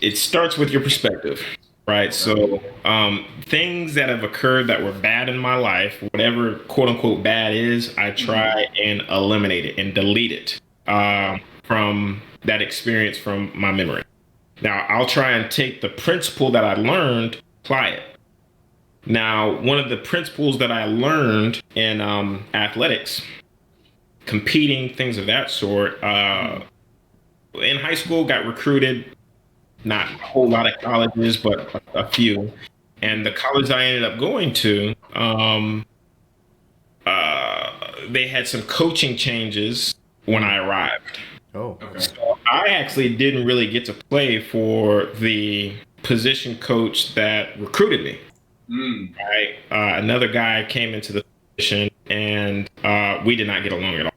it starts with your perspective, right? So things that have occurred that were bad in my life, whatever quote unquote bad is, I try and eliminate it and delete it from that experience from my memory. Now, I'll try and take the principle that I learned, apply it. Now, one of the principles that I learned in athletics, competing, things of that sort, in high school, got recruited, not a whole lot of colleges, but a few. And the college I ended up going to, they had some coaching changes when I arrived. Oh. Okay. So I actually didn't really get to play for the position coach that recruited me. Right? Another guy came into the position, and we did not get along at all.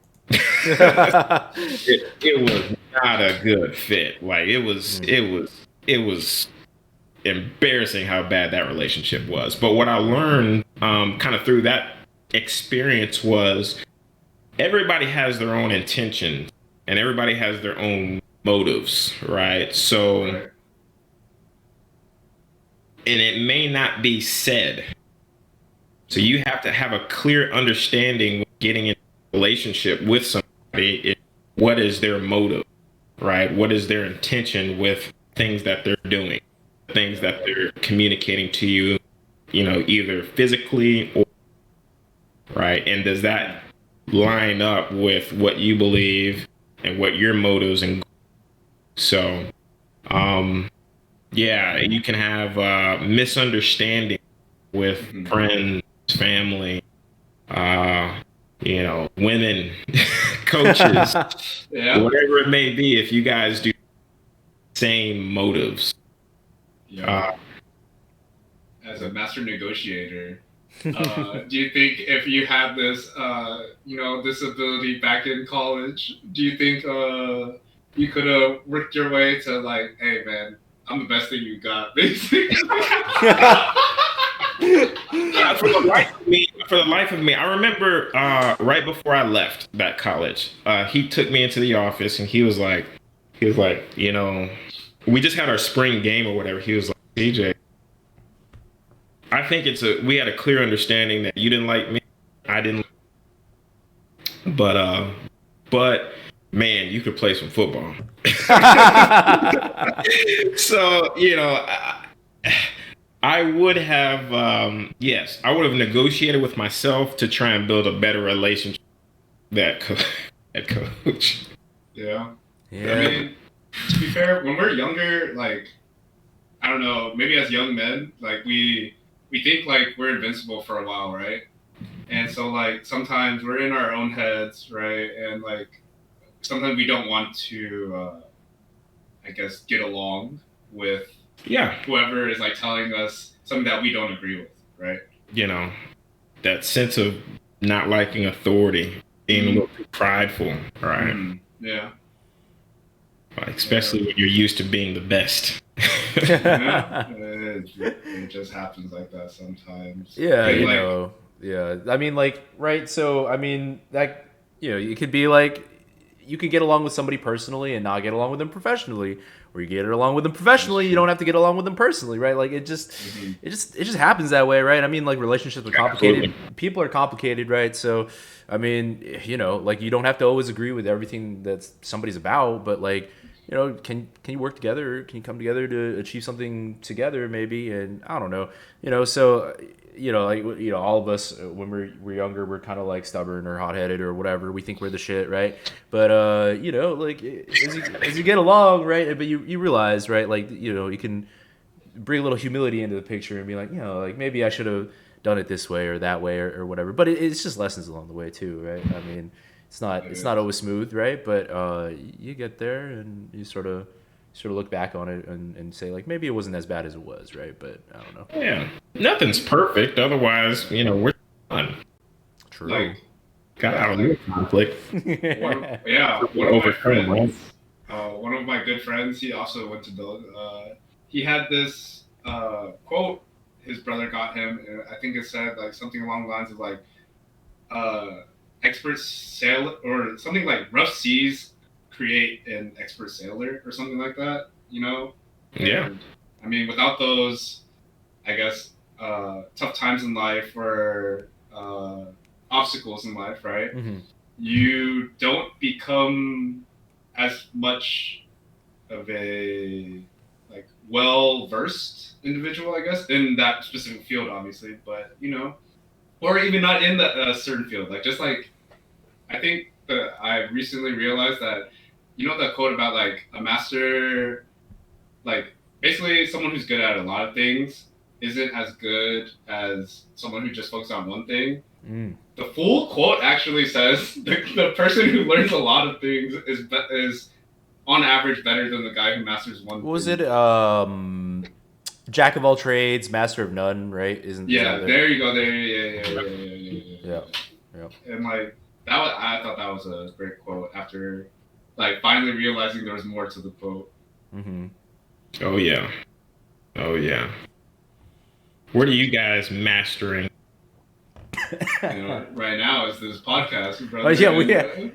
It was not a good fit. Like it was embarrassing how bad that relationship was. But what I learned kind of through that experience was everybody has their own intentions and everybody has their own motives, right? So, Right. and it may not be said. So you have to have a clear understanding when getting in a relationship with somebody. What is their motive, right? What is their intention with things that they're doing, things that they're communicating to you, either physically or right? And does that line up with what you believe and what your motives and so yeah, you can have misunderstanding with friends, family, women, coaches, Yeah. whatever it may be, if you guys do same motives. Yeah. As a master negotiator, do you think if you had this, this ability back in college, do you think you could have worked your way to like, hey man, I'm the best thing you got, basically? Yeah, for the life of me, I remember right before I left that college, he took me into the office and he was like, we just had our spring game or whatever. He was like, CJ, I think we had a clear understanding that you didn't like me, I didn't, but man, you could play some football. So I would have, yes, I would have negotiated with myself to try and build a better relationship with that coach. Yeah. Yeah. I mean, to be fair, when we're younger, like, I don't know, maybe as young men, like we think like we're invincible for a while, right? And so like sometimes we're in our own heads, right? And like sometimes we don't want to, I guess, get along with Yeah, whoever is like telling us something that we don't agree with, right? you know, that sense of not liking authority, being a little too prideful, right? Yeah. Like, especially when you're used to being the best. Yeah. It just happens like that sometimes. Yeah, And, you like, know. Yeah. I mean, like, right. So, I mean, that, it could be like, you could get along with somebody personally and not get along with them professionally, or you get along with them professionally, you don't have to get along with them personally, right? Like, it just happens that way, right? I mean, like, relationships are complicated. Absolutely. People are complicated, right? So, I mean, like, you don't have to always agree with everything that somebody's about, but like, can you work together? Can you come together to achieve something together, maybe? And I don't know, so like all of us when we're younger, we're kind of like stubborn or hot headed or whatever. We think we're the shit, right? But like as you get along, right? But you realize, right? Like you can bring a little humility into the picture and be like, like maybe I should have done it this way or that way or whatever. But it's just lessons along the way too, right? I mean, it's not always smooth, right? But you get there and you sort of look back on it and say like maybe it wasn't as bad as it was, right? But I don't know. Yeah, nothing's perfect. Otherwise, we're done. True. like, Got out of the conflict. one of my good friends, he also went to Dillon. He had this quote his brother got him, and I think it said like something along the lines of like, expert sail or something like rough seas create an expert sailor or something like that, Yeah. And, I mean, without those, I guess, tough times in life or obstacles in life, right? Mm-hmm. You don't become as much of a like well-versed individual, I guess, in that specific field, obviously, but or even not in that certain field. Like just like I think that I recently realized that that quote about like a master, like basically someone who's good at a lot of things isn't as good as someone who just focuses on one thing. Mm. The full quote actually says the person who learns a lot of things is on average better than the guy who masters one. What was thing. it? Jack of all trades, master of none, right? Yeah, there you go. There, Yeah. And like I thought that was a great quote after like finally realizing there was more to the quote. Mm-hmm. Oh yeah. What are you guys mastering? Right now is this podcast, brother. Oh, yeah,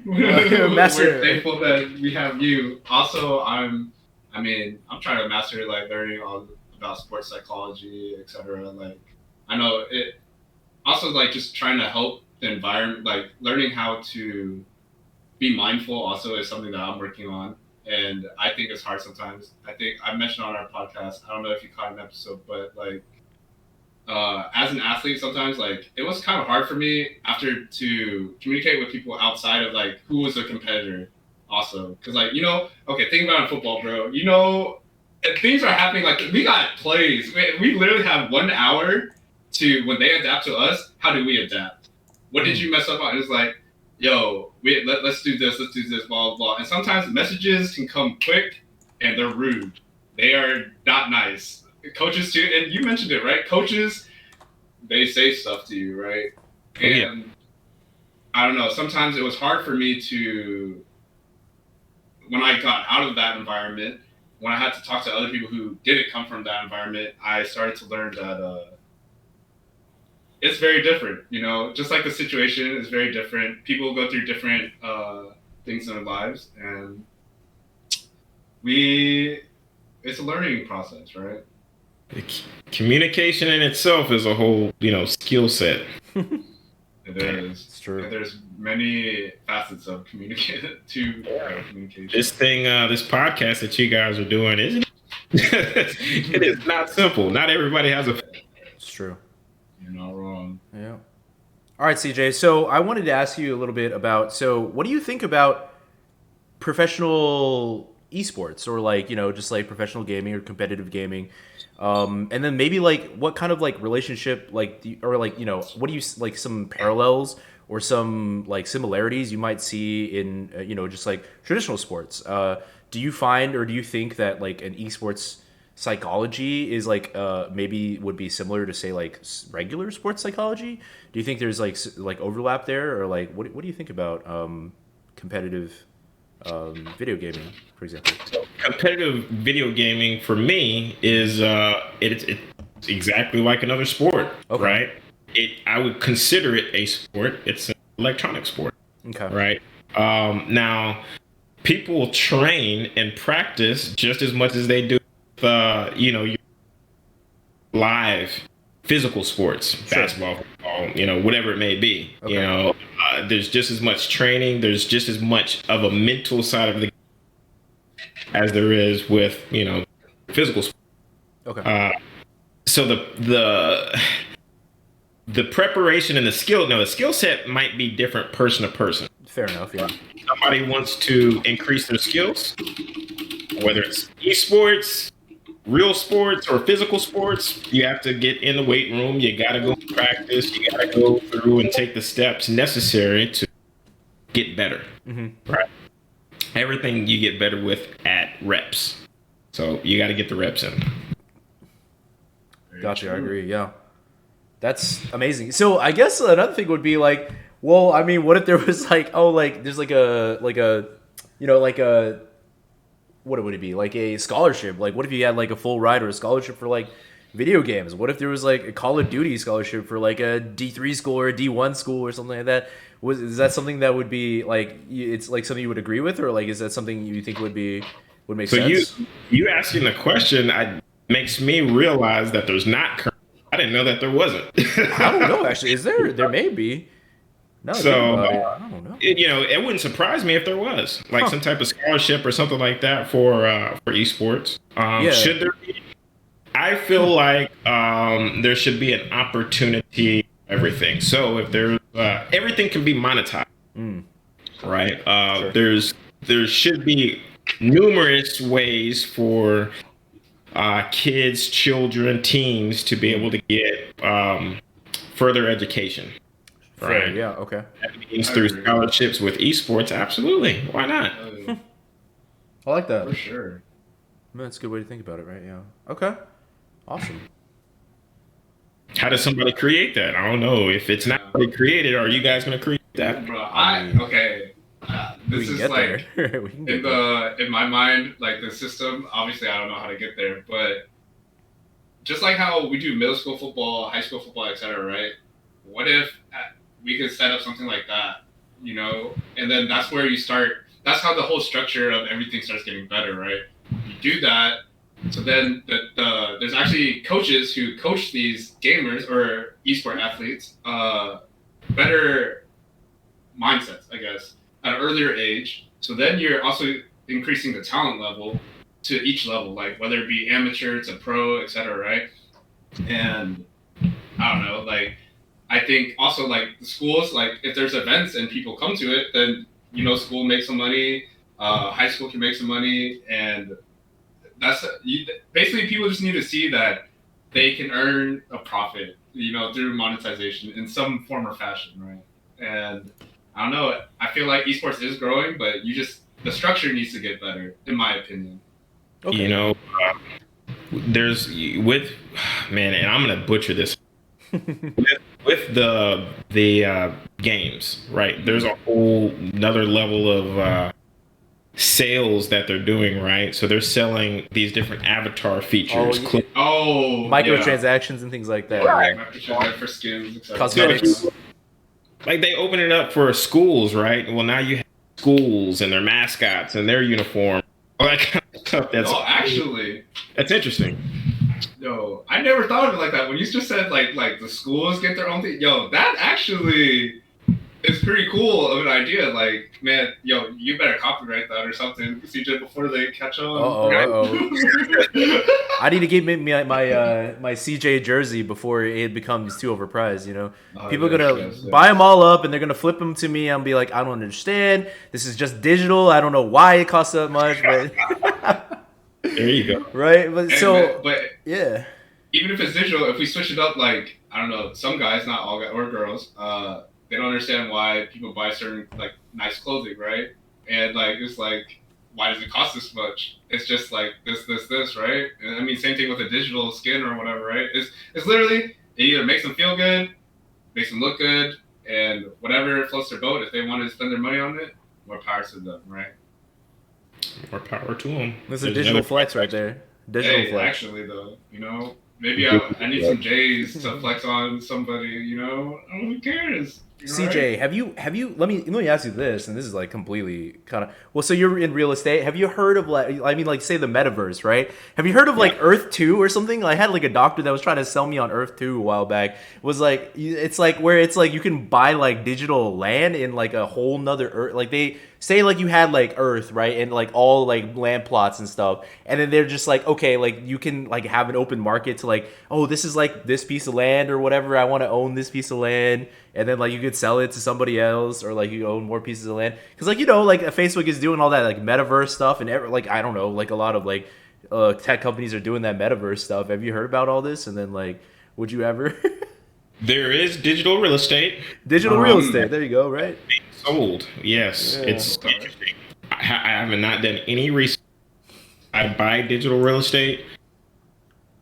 We're thankful that we have you. Also, I'm trying to master like learning all about sports psychology, etc. Like, I know it. Also, like just trying to help the environment, like learning how to be mindful. Also, is something that I'm working on, and I think it's hard sometimes. I think I mentioned on our podcast. I don't know if you caught an episode, but like. As an athlete, sometimes like it was kind of hard for me after to communicate with people outside of like who was a competitor, also because like okay, think about it in football, bro. Things are happening. Like we got plays. We literally have 1 hour to when they adapt to us. How do we adapt? What did you mess up on? It's like, yo, let's do this, blah blah blah. And sometimes messages can come quick and they're rude. They are not nice. Coaches too, and you mentioned it, right? Coaches, they say stuff to you, right? And I don't know. Sometimes it was hard for me to, when I got out of that environment, when I had to talk to other people who didn't come from that environment, I started to learn that it's very different. Just like the situation is very different. People go through different things in their lives, and it's a learning process, right? Communication in itself is a whole, skill set. It is. It's true. And there's many facets of communication. This thing, this podcast that you guys are doing, isn't It is not simple. Not everybody has a. It's true. You're not wrong. Yeah. All right, CJ. So I wanted to ask you a little bit about. So what do you think about professional esports, or like just like professional gaming or competitive gaming? And then maybe like what kind of like relationship like or like what do you like some parallels or some like similarities you might see in just like traditional sports? Do you find or do you think that like an esports psychology is like maybe would be similar to say like regular sports psychology? Do you think there's like like overlap there, or like what do you think about competitive video gaming, for example? Competitive video gaming for me is it's exactly like another sport, Okay. right? I would consider it a sport. It's an electronic sport, Okay. right? Now, people train and practice just as much as they do, your live physical sports, Sure. basketball, football, whatever it may be. Okay. There's just as much training. There's just as much of a mental side of the as there is with physical sports. Okay. So the preparation and the skill. Now the skill set might be different person to person. Fair enough. Yeah. Somebody wants to increase their skills, whether it's esports, real sports, or physical sports. You have to get in the weight room. You got to go practice. You got to go through and take the steps necessary to get better. Mm-hmm. Right. Everything you get better with at reps. So you got to get the reps in. Gotcha. I agree. Yeah. That's amazing. So I guess another thing would be like, well, I mean, what if there was like, oh, like there's like a like a what would it be, like a scholarship? Like, what if you had like a full ride or a scholarship for like video games? What if there was like a Call of Duty scholarship for like a D3 school or a D1 school or something like that? Is that something that would be like it's like something you would agree with, or like is that something you think would make So sense? you asking the question makes me realize that there's not. I didn't know that there wasn't. I don't know actually. Is there? There may be. No, So, I don't know. it wouldn't surprise me if there was like Huh. some type of scholarship or something like that for esports. Yeah. Should there be? I feel like there should be an opportunity for everything. So if there's everything can be monetized, Mm, right? Sure. There should be numerous ways for kids, children, teens to be able to get further education. fair. Right. Yeah. Okay. That means I through agree. scholarships with esports, absolutely. Why not? I like that. For sure. I mean, that's a good way to think about it, right? Yeah. Okay. Awesome. How does somebody create that? I don't know. If it's not already created, are you guys going to create that? Bro, I mean, okay. We This can is get like there. We can get there. in my mind, like the system. Obviously, I don't know how to get there, but just like how we do middle school football, high school football, etc. Right? What if we could set up something like that? And then that's where you start. That's how the whole structure of everything starts getting better, right? You do that, so then there's actually coaches who coach these gamers or esport athletes better mindsets, I guess, at an earlier age. So then you're also increasing the talent level to each level, like whether it be amateur to pro, etc. Right? And I don't know, like I think also like the schools, like if there's events and people come to it, then school makes some money, high school can make some money, and basically people just need to see that they can earn a profit, through monetization in some form or fashion, right? And I don't know, I feel like esports is growing, but the structure needs to get better, in my opinion. Okay. There's with man, and I'm going to butcher this. with the games, right? There's a whole another level of sales that they're doing, right? So they're selling these different avatar features, Oh, Oh, Microtransactions and things like that. yeah. Right? For skins, etc. Cosmetics. like they open it up for schools, right? Well, now you have schools and their mascots and their uniform, all that kind of stuff. That's interesting. Yo, I never thought of it like that. When you just said like the schools get their own thing, yo, that actually it's pretty cool of an idea. Like, man, yo, you better copyright that or something, CJ, before they catch on. I need to get my CJ jersey before it becomes too overpriced. You know, people are gonna buy them all up and they're gonna flip them to me. I'm be like, I don't understand. This is just digital. I don't know why it costs that much, but there you go. Right, but yeah. Even if it's digital, if we switch it up, like, I don't know, some guys, not all guys or girls, they don't understand why people buy certain like nice clothing, right? And like it's like, why does it cost this much? It's just like this, right? And I mean, same thing with a digital skin or whatever, right? It's literally, it either makes them feel good, makes them look good, and whatever floats their boat. If they want to spend their money on it, more power to them, right? More power to them. There's a digital flex right there. Digital flex. Actually, though, you know, maybe I need some J's to flex on somebody. You know, who cares? CJ, have you? Let me ask you this, and this is like completely kind of well. So you're in real estate. Have you heard of like say the metaverse, right? Have you heard of like Earth 2 or something? I had like a doctor that was trying to sell me on Earth 2 a while back. It was like it's like where it's like you can buy like digital land in like a whole nother Earth. Like they say like you had like Earth, right, and like all like land plots and stuff, and then they're just like, okay, like you can like have an open market to like, oh, this is like this piece of land or whatever. I want to own this piece of land. And then like you could sell it to somebody else, or like you own more pieces of land. Because like, you know, like Facebook is doing all that like metaverse stuff, and like I don't know, like a lot of like tech companies are doing that metaverse stuff. Have you heard about all this? And then like, would you ever? There is digital real estate. Digital real estate. There you go. Right. Being sold. Yes, it's interesting. I have not done any research. I buy digital real estate.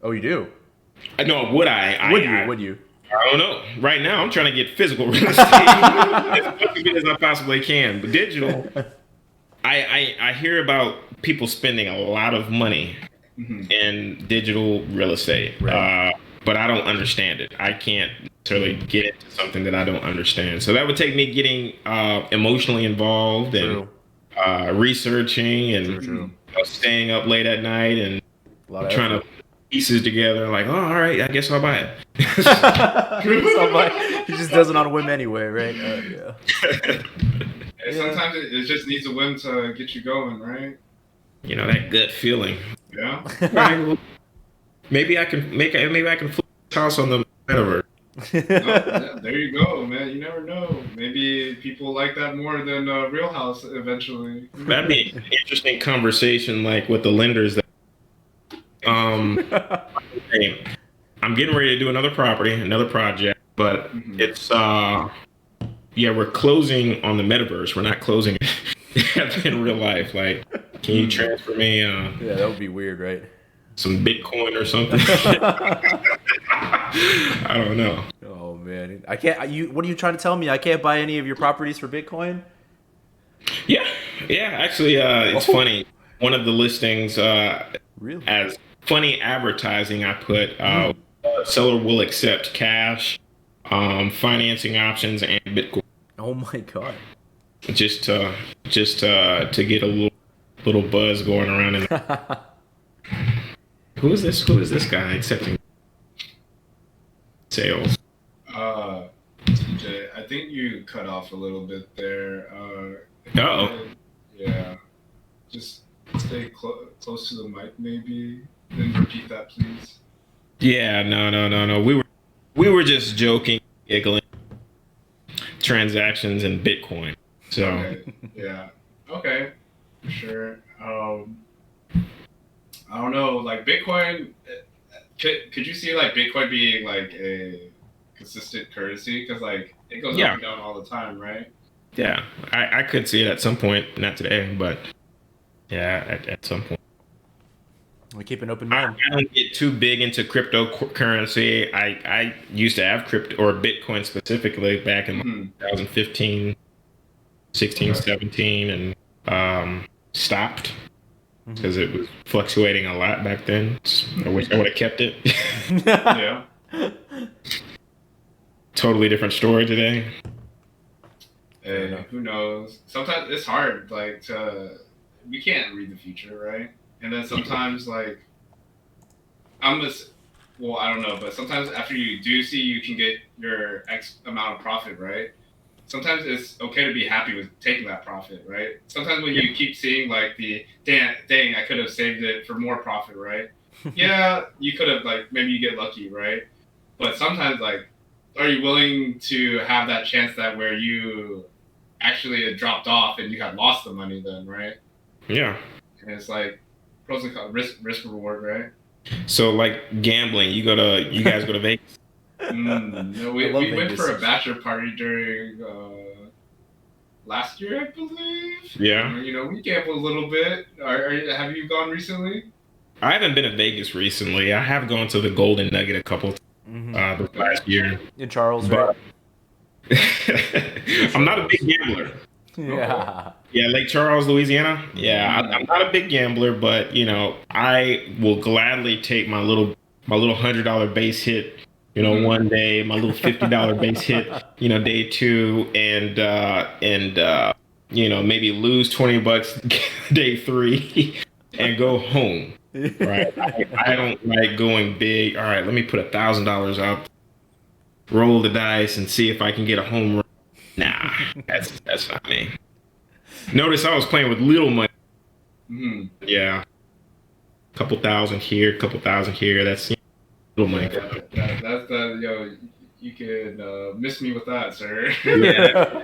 Oh, you do? No, would I? Would you? I don't know. Right now, I'm trying to get physical real estate as much of it as I possibly can. But digital, I hear about people spending a lot of money in digital real estate, right. But I don't understand it. I can't necessarily get into something that I don't understand. So that would take me getting emotionally involved and researching and staying up late at night and trying to pieces together. Like, oh, all right, I guess I'll buy it. He just does it on a whim anyway, right? Sometimes it just needs a whim to get you going, right? You know, that gut feeling. Yeah. Right, well, maybe I can flip this house on the metaverse. There you go, man. You never know. Maybe people like that more than Real House eventually. That'd be an interesting conversation, like with the lenders. Hey, I'm getting ready to do another project, but it's we're closing on the metaverse. We're not closing it in real life. Like, can you transfer me? Yeah, that would be weird, right? Some Bitcoin or something. I don't know. Oh man, I can't. What are you trying to tell me? I can't buy any of your properties for Bitcoin? Yeah. Actually, it's funny. One of the listings, really, as funny advertising, I put seller will accept cash, financing options, and Bitcoin. Oh my god! Just to get a little buzz going around. Who is this guy accepting sales? TJ, I think you cut off a little bit there. Yeah. Just stay close to the mic, maybe. Then repeat that, please. Yeah, no. We were just joking, giggling. Transactions in Bitcoin. So. Okay. Yeah. Okay. For sure. I don't know. Like Bitcoin, could you see like Bitcoin being like a consistent currency? Because like it goes up and down all the time, right? Yeah, I could see it at some point. Not today, but yeah, at some point. We keep an open mind. I don't get too big into cryptocurrency. I used to have crypto or Bitcoin specifically back in 2015, 16, 17, and stopped because it was fluctuating a lot back then. I wish I would have kept it. Yeah. Totally different story today. Hey, who knows? Sometimes it's hard. Like we can't read the future, right? And then sometimes, like, I don't know, but sometimes after you do see, you can get your X amount of profit, right? sometimes it's okay to be happy with taking that profit, right? Sometimes when you keep seeing like the dang, I could have saved it for more profit, right? Yeah, you could have like maybe you get lucky, right? But sometimes like, are you willing to have that chance that where you actually had dropped off and you had lost the money then, right? Yeah. And it's like pros and cons, risk reward, right? So like gambling, you guys go to Vegas? No, we went for a bachelor party during last year, I believe. Yeah. You know, we gambled a little bit. Have you gone recently? I haven't been to Vegas recently. I have gone to the Golden Nugget a couple the last year. In Charles, right? I'm not a big gambler. Yeah. Yeah, Lake Charles, Louisiana. Yeah, I'm not a big gambler, but you know, I will gladly take my little $100 base hit. You know, one day, my little $50 base hit. You know, day two, and you know, maybe lose $20 day three, and go home. Right? I don't like going big. All right, let me put $1,000 up, roll the dice, and see if I can get a home run. Nah, that's not me. Notice I was playing with little money. Yeah, couple thousand here, couple thousand here. That's little money. That's you can miss me with that, sir. Yeah.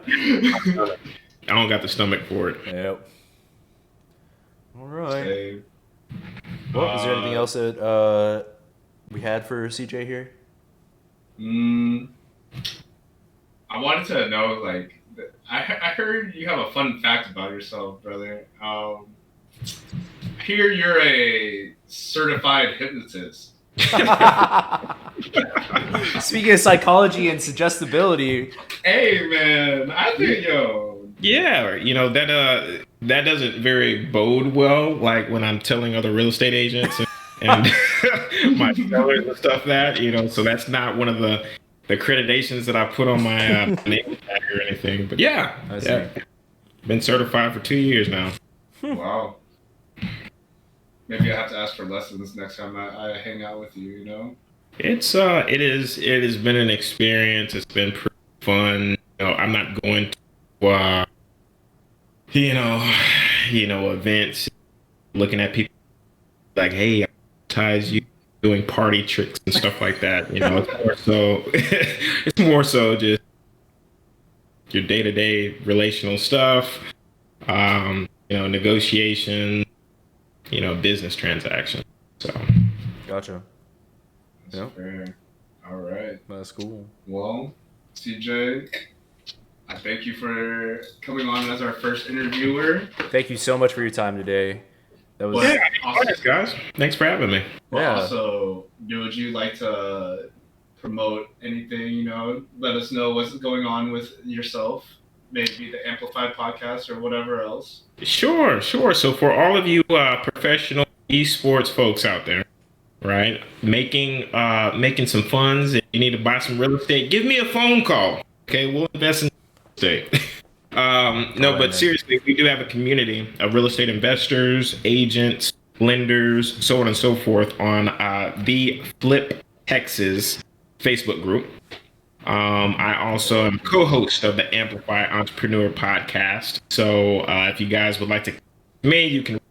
I don't got the stomach for it. Yep. All right. Okay. Well, is there anything else that we had for CJ here? I wanted to know, like, I heard you have a fun fact about yourself, brother. I hear you're a certified hypnotist. Speaking of psychology and suggestibility, Hey, man, I think, Yeah, you know that doesn't very bode well. Like when I'm telling other real estate agents and my sellers and stuff that you know. So that's not one of the accreditations that I put on my name tag or anything. But yeah, been certified for 2 years now. Wow. Maybe I have to ask for lessons next time I hang out with you. You know. It has been an experience. It's been pretty fun. You know, I'm not going to events, looking at people like, hey, I ties you doing party tricks and stuff like that. You know, it's more so just your day-to-day relational stuff, negotiation, business transactions. So gotcha. That's fair. All right. That's cool. Well, CJ, I thank you for coming on as our first interviewer. Thank you so much for your time today. That was thanks, guys. Thanks for having me. Well, also, would you like to promote anything? Let us know what's going on with yourself. Maybe the Amplified podcast or whatever else. Sure. So for all of you professional esports folks out there, right, making some funds, and you need to buy some real estate, give me a phone call. Okay, we'll invest in real estate. Seriously, we do have a community of real estate investors, agents, lenders, so on and so forth on the Flip Texas Facebook group. I also am co-host of the Amplify Entrepreneur podcast. So if you guys would like to me, you can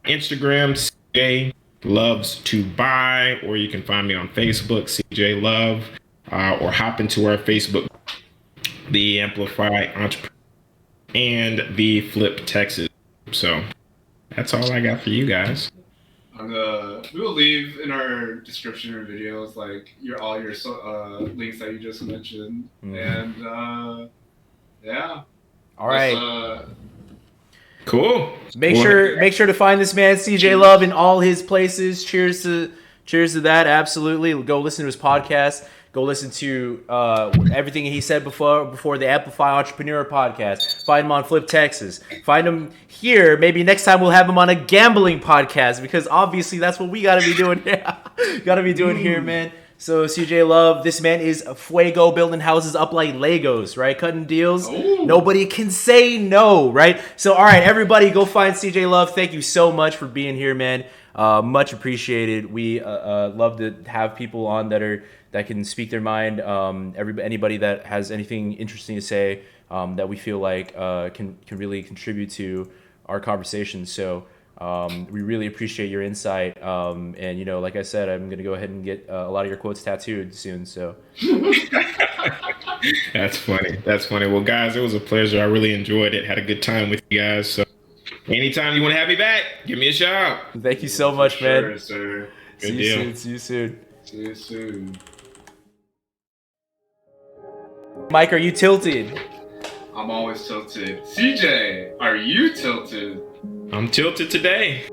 Instagram CJ Loves to Buy, or you can find me on Facebook CJ Love, or hop into our Facebook, the Amplify Entrepreneur and the Flip Texas. So that's all I got for you guys. We will leave in our description or videos like all your links that you just mentioned, and yeah. All right. Cool. Make sure to find this man CJ Love in all his places. Cheers to that. Absolutely. Go listen to his podcast. Go listen to everything he said before the Amplify Entrepreneur podcast. Find him on Flip Texas. Find him here. Maybe next time we'll have him on a gambling podcast, because obviously that's what we got to be doing. Got to be doing here, man. So CJ Love, this man is fuego, building houses up like Legos, right? Cutting deals. Ooh. Nobody can say no, right? So all right, everybody, go find CJ Love. Thank you so much for being here, man. Much appreciated. We love to have people on that can speak their mind. Anybody that has anything interesting to say that we feel like can really contribute to our conversation. So we really appreciate your insight. And like I said, I'm gonna go ahead and get a lot of your quotes tattooed soon. So That's funny. That's funny. Well, guys, it was a pleasure. I really enjoyed it. Had a good time with you guys. So anytime you want to have me back, give me a shout. thank you so much, man. Sure, sir. Good deal. See you soon. See you soon. Mike, are you tilted? I'm always tilted. CJ, are you tilted? I'm tilted today.